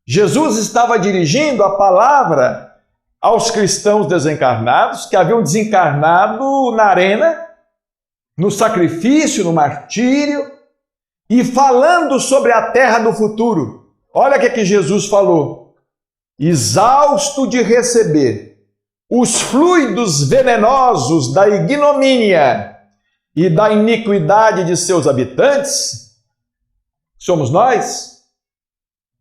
Jesus estava dirigindo a palavra aos cristãos desencarnados que haviam desencarnado na arena, no sacrifício, no martírio, e falando sobre a terra do futuro. Olha o que Jesus falou. Exausto de receber os fluidos venenosos da ignomínia e da iniquidade de seus habitantes, somos nós,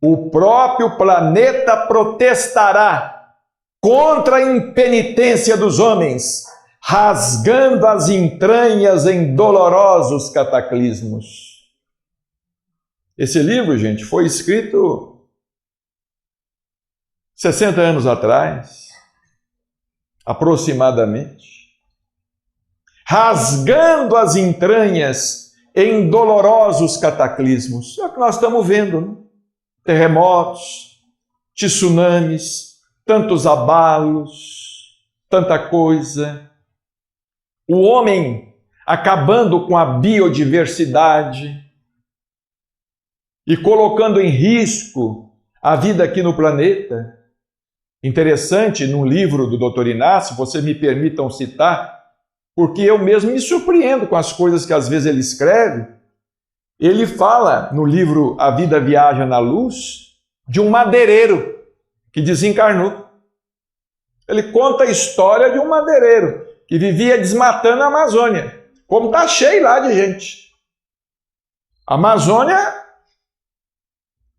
o próprio planeta protestará contra a impenitência dos homens, rasgando as entranhas em dolorosos cataclismos. Esse livro, gente, foi escrito 60 anos atrás, aproximadamente, rasgando as entranhas em dolorosos cataclismos. É o que nós estamos vendo, né? Terremotos, tsunamis, tantos abalos, tanta coisa. O homem acabando com a biodiversidade e colocando em risco a vida aqui no planeta. Interessante, num livro do Dr. Inácio, vocês me permitam citar, porque eu mesmo me surpreendo com as coisas que às vezes ele escreve. Ele fala no livro A Vida Viaja na Luz de um madeireiro que desencarnou. Ele conta a história de um madeireiro que vivia desmatando a Amazônia, como está cheio lá de gente. A Amazônia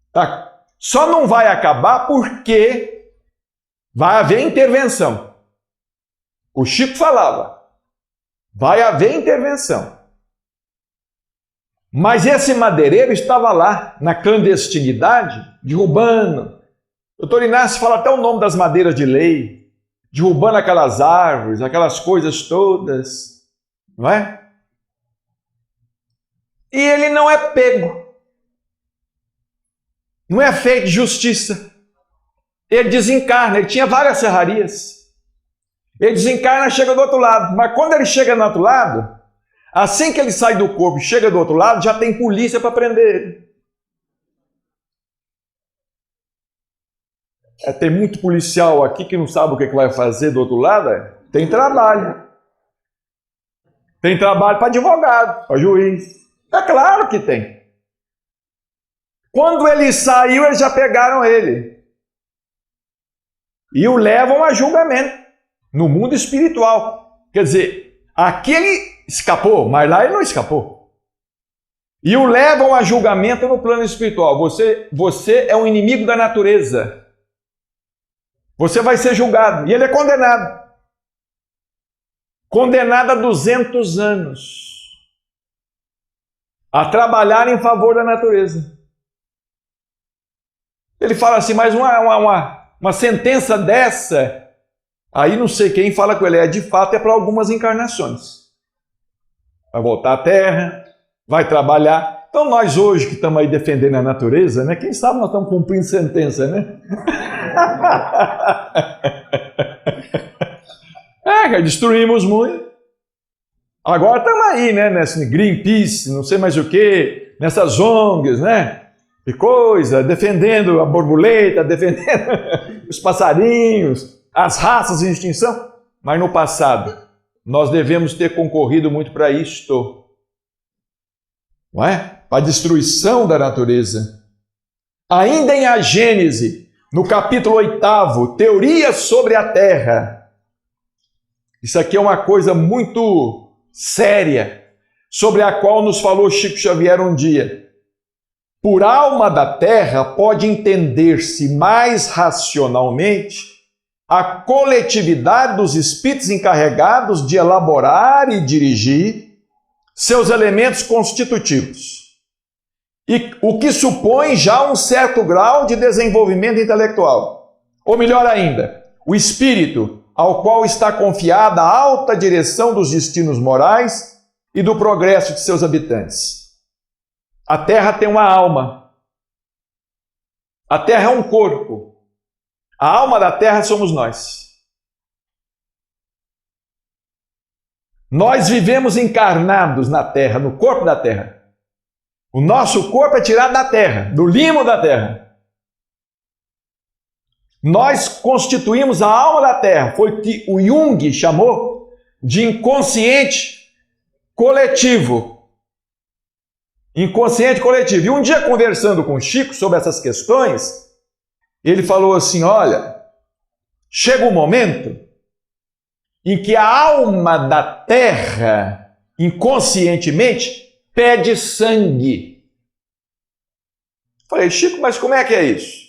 está Só não vai acabar porque vai haver intervenção. O Chico falava, vai haver intervenção. Mas esse madeireiro estava lá, na clandestinidade, derrubando. O Dr. Inácio fala até o nome das madeiras de lei, derrubando aquelas árvores, aquelas coisas todas, não é? E ele não é pego. Não é feito justiça. Ele desencarna, ele tinha várias serrarias. Ele desencarna e chega do outro lado. Mas quando ele chega do outro lado, assim que ele sai do corpo e chega do outro lado, já tem polícia para prender ele. Tem muito policial aqui que não sabe o que vai fazer do outro lado. Tem trabalho. Tem trabalho para advogado, para juiz. É claro que tem. Quando ele saiu, eles já pegaram ele. E o levam a julgamento no mundo espiritual. Quer dizer, aqui ele escapou, mas lá ele não escapou. E o levam a julgamento no plano espiritual. Você é um inimigo da natureza. Você vai ser julgado. E ele é condenado. Condenado a 200 anos. A trabalhar em favor da natureza. Ele fala assim, mas uma sentença dessa, aí não sei quem fala com ele, de fato é para algumas encarnações. Vai voltar à Terra, vai trabalhar. Então nós hoje que estamos aí defendendo a natureza, né? Quem sabe nós estamos cumprindo sentença, né? Destruímos muito. Agora estamos aí, né? Nesse Greenpeace, não sei mais o que, nessas ONGs, né? E coisa, defendendo a borboleta, defendendo os passarinhos, as raças em extinção. Mas no passado, nós devemos ter concorrido muito para isto. Não é? Para a destruição da natureza. Ainda em A Gênese, no capítulo 8, Teoria sobre a Terra. Isso aqui é uma coisa muito séria, sobre a qual nos falou Chico Xavier um dia. Por alma da Terra pode entender-se mais racionalmente a coletividade dos espíritos encarregados de elaborar e dirigir seus elementos constitutivos, e o que supõe já um certo grau de desenvolvimento intelectual. Ou melhor ainda, o espírito ao qual está confiada a alta direção dos destinos morais e do progresso de seus habitantes. A Terra tem uma alma. A Terra é um corpo. A alma da Terra somos nós. Nós vivemos encarnados na Terra, no corpo da Terra. O nosso corpo é tirado da Terra, do limo da Terra. Nós constituímos a alma da Terra. Foi o que o Jung chamou de inconsciente coletivo. Inconsciente coletivo. E um dia, conversando com o Chico sobre essas questões, ele falou assim, olha, chega um momento em que a alma da Terra, inconscientemente, pede sangue. Falei, Chico, mas como é que é isso?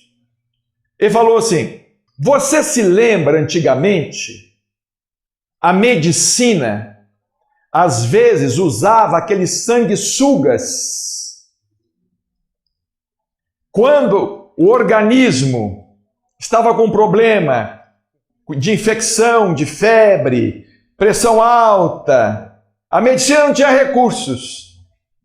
Ele falou assim, você se lembra antigamente, a medicina às vezes usava aqueles sanguessugas. Quando o organismo estava com problema de infecção, de febre, pressão alta, a medicina não tinha recursos,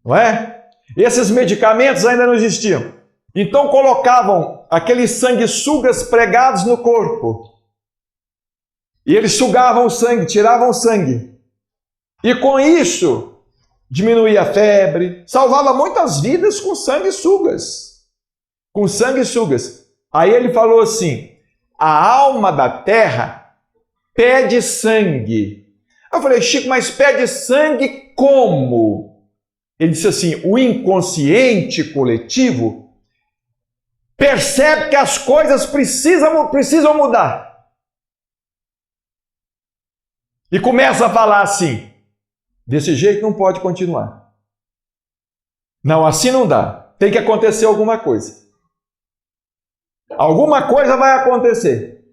não é? Esses medicamentos ainda não existiam. Então colocavam aqueles sanguessugas pregados no corpo. E eles sugavam o sangue, tiravam o sangue. E com isso, diminuía a febre, salvava muitas vidas com sanguessugas. Com sanguessugas. Aí ele falou assim, a alma da Terra pede sangue. Eu falei, Chico, mas pede sangue como? Ele disse assim, o inconsciente coletivo percebe que as coisas precisam mudar. E começa a falar assim, desse jeito não pode continuar. Não, assim não dá. Tem que acontecer alguma coisa. Alguma coisa vai acontecer.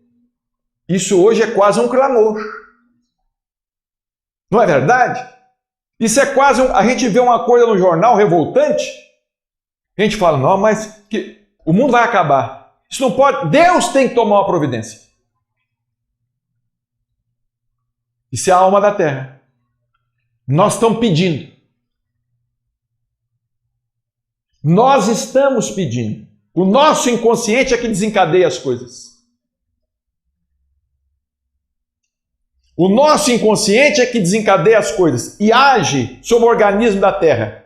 Isso hoje é quase um clamor. Não é verdade? Isso é quase a gente vê uma coisa no jornal revoltante, a gente fala, não, mas o mundo vai acabar. Isso não pode, Deus tem que tomar uma providência. Isso é a alma da terra. Nós estamos pedindo. Nós estamos pedindo. O nosso inconsciente é que desencadeia as coisas. O nosso inconsciente é que desencadeia as coisas e age sobre o organismo da Terra.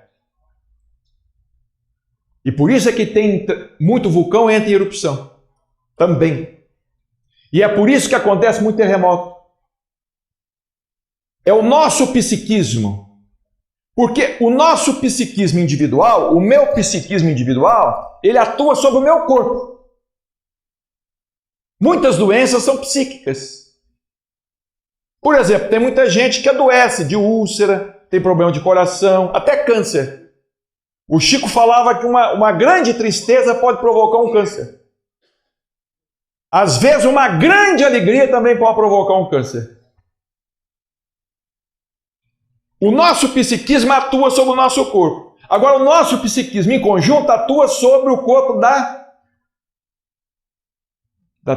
E por isso é que tem muito vulcão e entra em erupção. Também. E é por isso que acontece muito terremoto. É o nosso psiquismo. Porque o nosso psiquismo individual, o meu psiquismo individual, ele atua sobre o meu corpo. Muitas doenças são psíquicas. Por exemplo, tem muita gente que adoece de úlcera, tem problema de coração, até câncer. O Chico falava que uma grande tristeza pode provocar um câncer. Às vezes, uma grande alegria também pode provocar um câncer. O nosso psiquismo atua sobre o nosso corpo. Agora, o nosso psiquismo em conjunto atua sobre o corpo da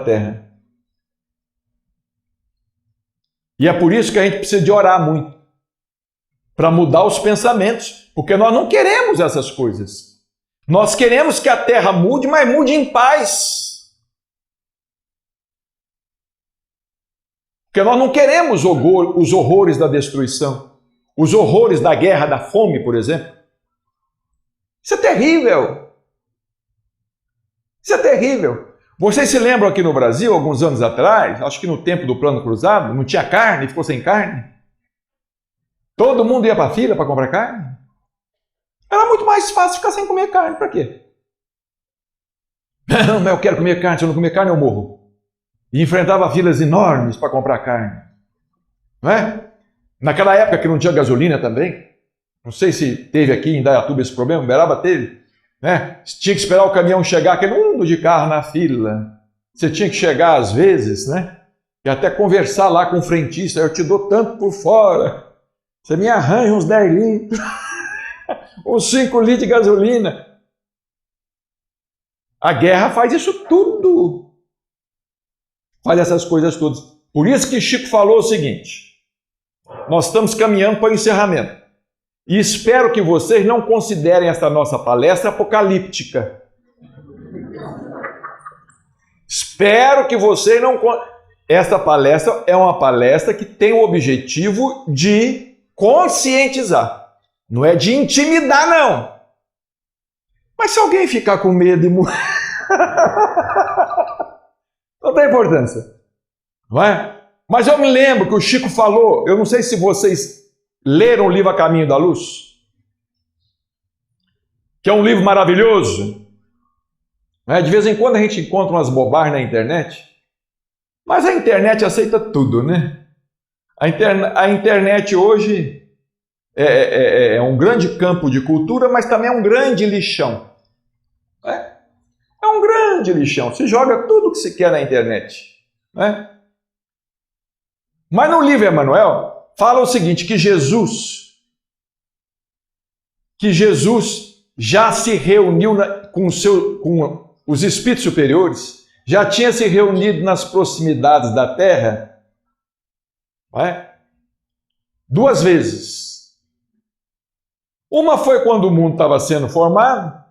Terra. E é por isso que a gente precisa de orar muito, para mudar os pensamentos, porque nós não queremos essas coisas. Nós queremos que a Terra mude, mas mude em paz. Porque nós não queremos os horrores da destruição, os horrores da guerra, da fome, por exemplo. Isso é terrível. Isso é terrível. Vocês se lembram aqui no Brasil, alguns anos atrás, acho que no tempo do Plano Cruzado, não tinha carne, ficou sem carne? Todo mundo ia para a fila para comprar carne? Era muito mais fácil ficar sem comer carne, para quê? Não, mas eu quero comer carne, se eu não comer carne eu morro. E enfrentava filas enormes para comprar carne. Não é? Naquela época que não tinha gasolina também, não sei se teve aqui em Indaiatuba esse problema, em Uberaba teve. Né? Tinha que esperar o caminhão chegar, aquele mundo de carro na fila. Você tinha que chegar às vezes, né? E até conversar lá com o frentista, eu te dou tanto por fora. Você me arranja uns 10 litros, uns 5 litros de gasolina. A guerra faz isso tudo. Faz essas coisas todas. Por isso que Chico falou o seguinte, nós estamos caminhando para o encerramento. E espero que vocês não considerem esta nossa palestra apocalíptica. Espero que vocês não... Esta palestra é uma palestra que tem o objetivo de conscientizar. Não é de intimidar, não. Mas se alguém ficar com medo e morrer... não tem importância. Não é? Mas eu me lembro que o Chico falou, eu não sei se vocês... leram o livro A Caminho da Luz? Que é um livro maravilhoso. De vez em quando a gente encontra umas bobagens na internet. Mas a internet aceita tudo, né? A internet hoje é um grande campo de cultura, mas também é um grande lixão. É um grande lixão. Se joga tudo que se quer na internet. Mas no livro Emmanuel... fala o seguinte, que Jesus já se reuniu com os espíritos superiores, já tinha se reunido nas proximidades da Terra, 2 vezes. Uma foi quando o mundo estava sendo formado,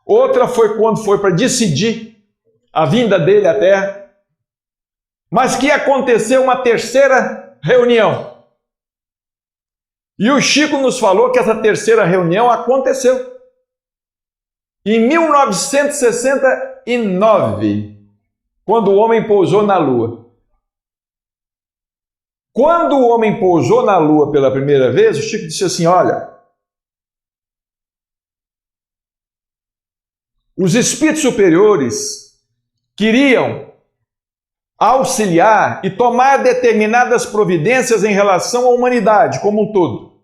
outra foi quando foi para decidir a vinda dele à Terra, mas que aconteceu uma terceira reunião. E o Chico nos falou que essa terceira reunião aconteceu em 1969, quando o homem pousou na Lua. Quando o homem pousou na Lua pela primeira vez, o Chico disse assim, olha, os espíritos superiores queriam auxiliar e tomar determinadas providências em relação à humanidade como um todo.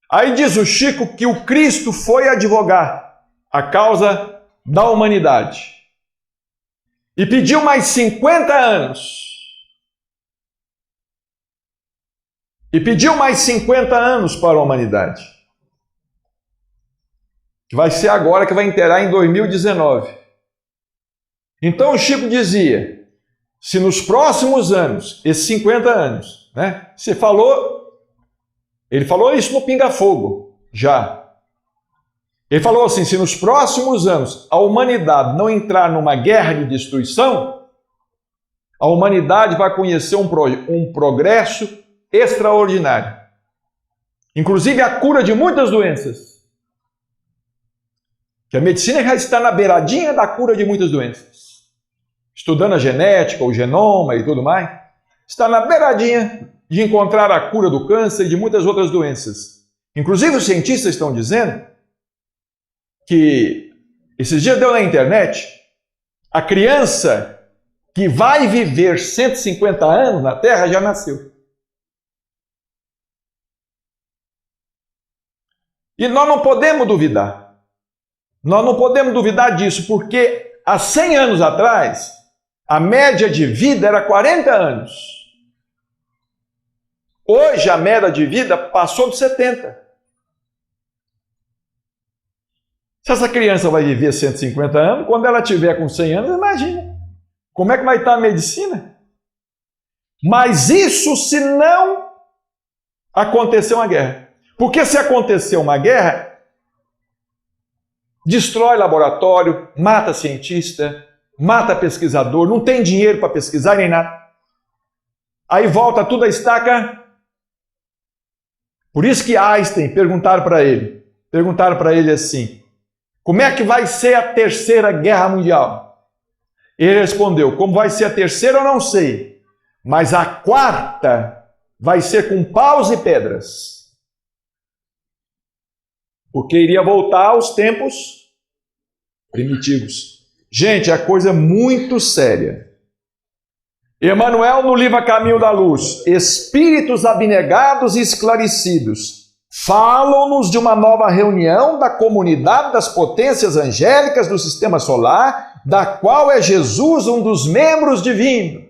Aí diz o Chico que o Cristo foi advogar a causa da humanidade. e pediu mais 50 anos. E pediu mais 50 anos para a humanidade. Que vai ser agora, que vai inteirar em 2019. Então o Chico dizia, se nos próximos anos, esses 50 anos, né? Ele falou isso no Pinga Fogo, já. Ele falou assim, se nos próximos anos a humanidade não entrar numa guerra de destruição, a humanidade vai conhecer um progresso extraordinário. Inclusive a cura de muitas doenças. Que a medicina já está na beiradinha da cura de muitas doenças. Estudando a genética, o genoma e tudo mais, está na beiradinha de encontrar a cura do câncer e de muitas outras doenças. Inclusive os cientistas estão dizendo que, esses dias deu na internet, a criança que vai viver 150 anos na Terra já nasceu. E nós não podemos duvidar. Nós não podemos duvidar disso, porque há 100 anos atrás, a média de vida era 40 anos. Hoje, a média de vida passou de 70. Se essa criança vai viver 150 anos, quando ela tiver com 100 anos, imagina. Como é que vai estar a medicina? Mas isso se não acontecer uma guerra. Porque se acontecer uma guerra, destrói laboratório, mata cientista, mata pesquisador, não tem dinheiro para pesquisar nem nada. Aí volta tudo a estaca. Por isso que Einstein perguntaram para ele assim, como é que vai ser a terceira guerra mundial? Ele respondeu, como vai ser a terceira eu não sei, mas a quarta vai ser com paus e pedras. Porque iria voltar aos tempos primitivos. Gente, é coisa muito séria. Emmanuel, no livro A Caminho da Luz, espíritos abnegados e esclarecidos, falam-nos de uma nova reunião da comunidade das potências angélicas do sistema solar, da qual é Jesus um dos membros divinos.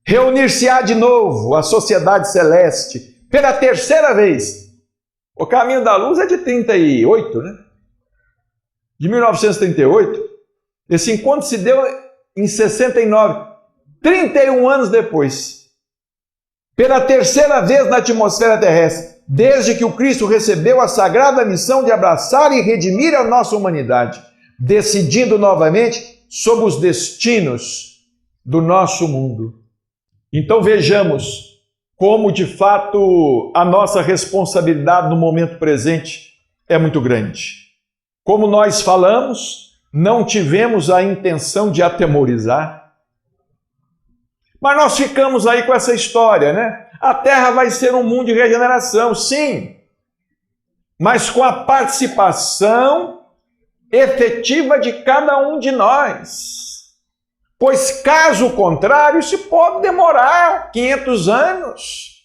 Reunir-se-á de novo a sociedade celeste, pela terceira vez. O Caminho da Luz é de 38, né? De 1938. Esse encontro se deu em 69, 31 anos depois. Pela terceira vez na atmosfera terrestre, desde que o Cristo recebeu a sagrada missão de abraçar e redimir a nossa humanidade, decidindo novamente sobre os destinos do nosso mundo. Então vejamos como de fato a nossa responsabilidade no momento presente é muito grande. Como nós falamos, não tivemos a intenção de atemorizar, mas nós ficamos aí com essa história, né? A Terra vai ser um mundo de regeneração, sim, mas com a participação efetiva de cada um de nós. Pois, caso contrário, isso pode demorar 500 anos,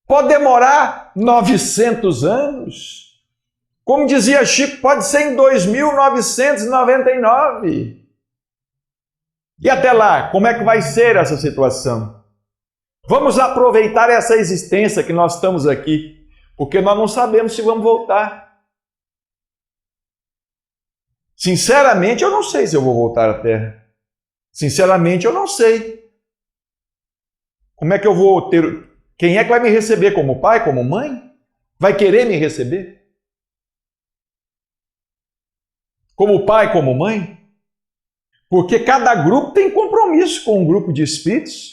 pode demorar 900 anos. Como dizia Chico, pode ser em 2999. E até lá, como é que vai ser essa situação? Vamos aproveitar essa existência que nós estamos aqui, porque nós não sabemos se vamos voltar. Sinceramente, eu não sei se eu vou voltar à Terra. Sinceramente, eu não sei. Como é que eu vou ter... Quem é que vai me receber como pai, como mãe? Vai querer me receber? Como pai, como mãe? Porque cada grupo tem compromisso com um grupo de espíritos.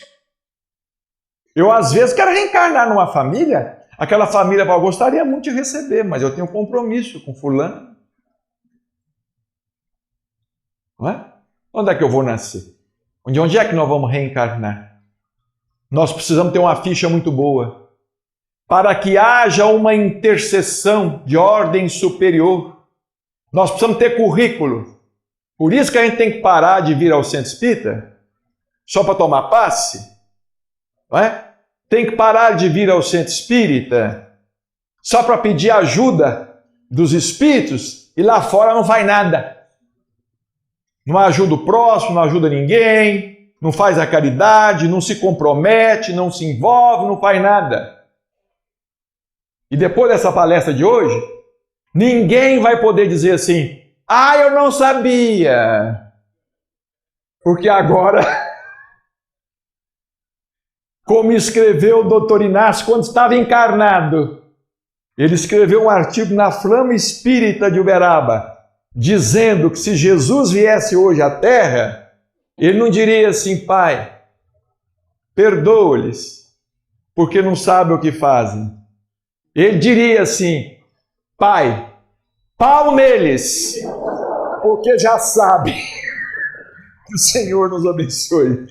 Eu, às vezes, quero reencarnar numa família. Aquela família, eu gostaria muito de receber, mas eu tenho compromisso com fulano. Não é? Onde é que eu vou nascer? Onde é que nós vamos reencarnar? Nós precisamos ter uma ficha muito boa para que haja uma intercessão de ordem superior. Nós precisamos ter currículo. Por isso que a gente tem que parar de vir ao centro espírita só para tomar passe. Não é? Tem que parar de vir ao centro espírita só para pedir ajuda dos espíritos e lá fora não faz nada. não ajuda o próximo, não ajuda ninguém, não faz a caridade, não se compromete, não se envolve, não faz nada. E depois dessa palestra de hoje, ninguém vai poder dizer assim, eu não sabia. Porque agora, como escreveu o doutor Inácio quando estava encarnado, ele escreveu um artigo na Flama Espírita de Uberaba, dizendo que se Jesus viesse hoje à Terra, ele não diria assim, Pai, perdoa-lhes, porque não sabem o que fazem. Ele diria assim, Pai, pau neles, porque já sabe. Que o Senhor nos abençoe.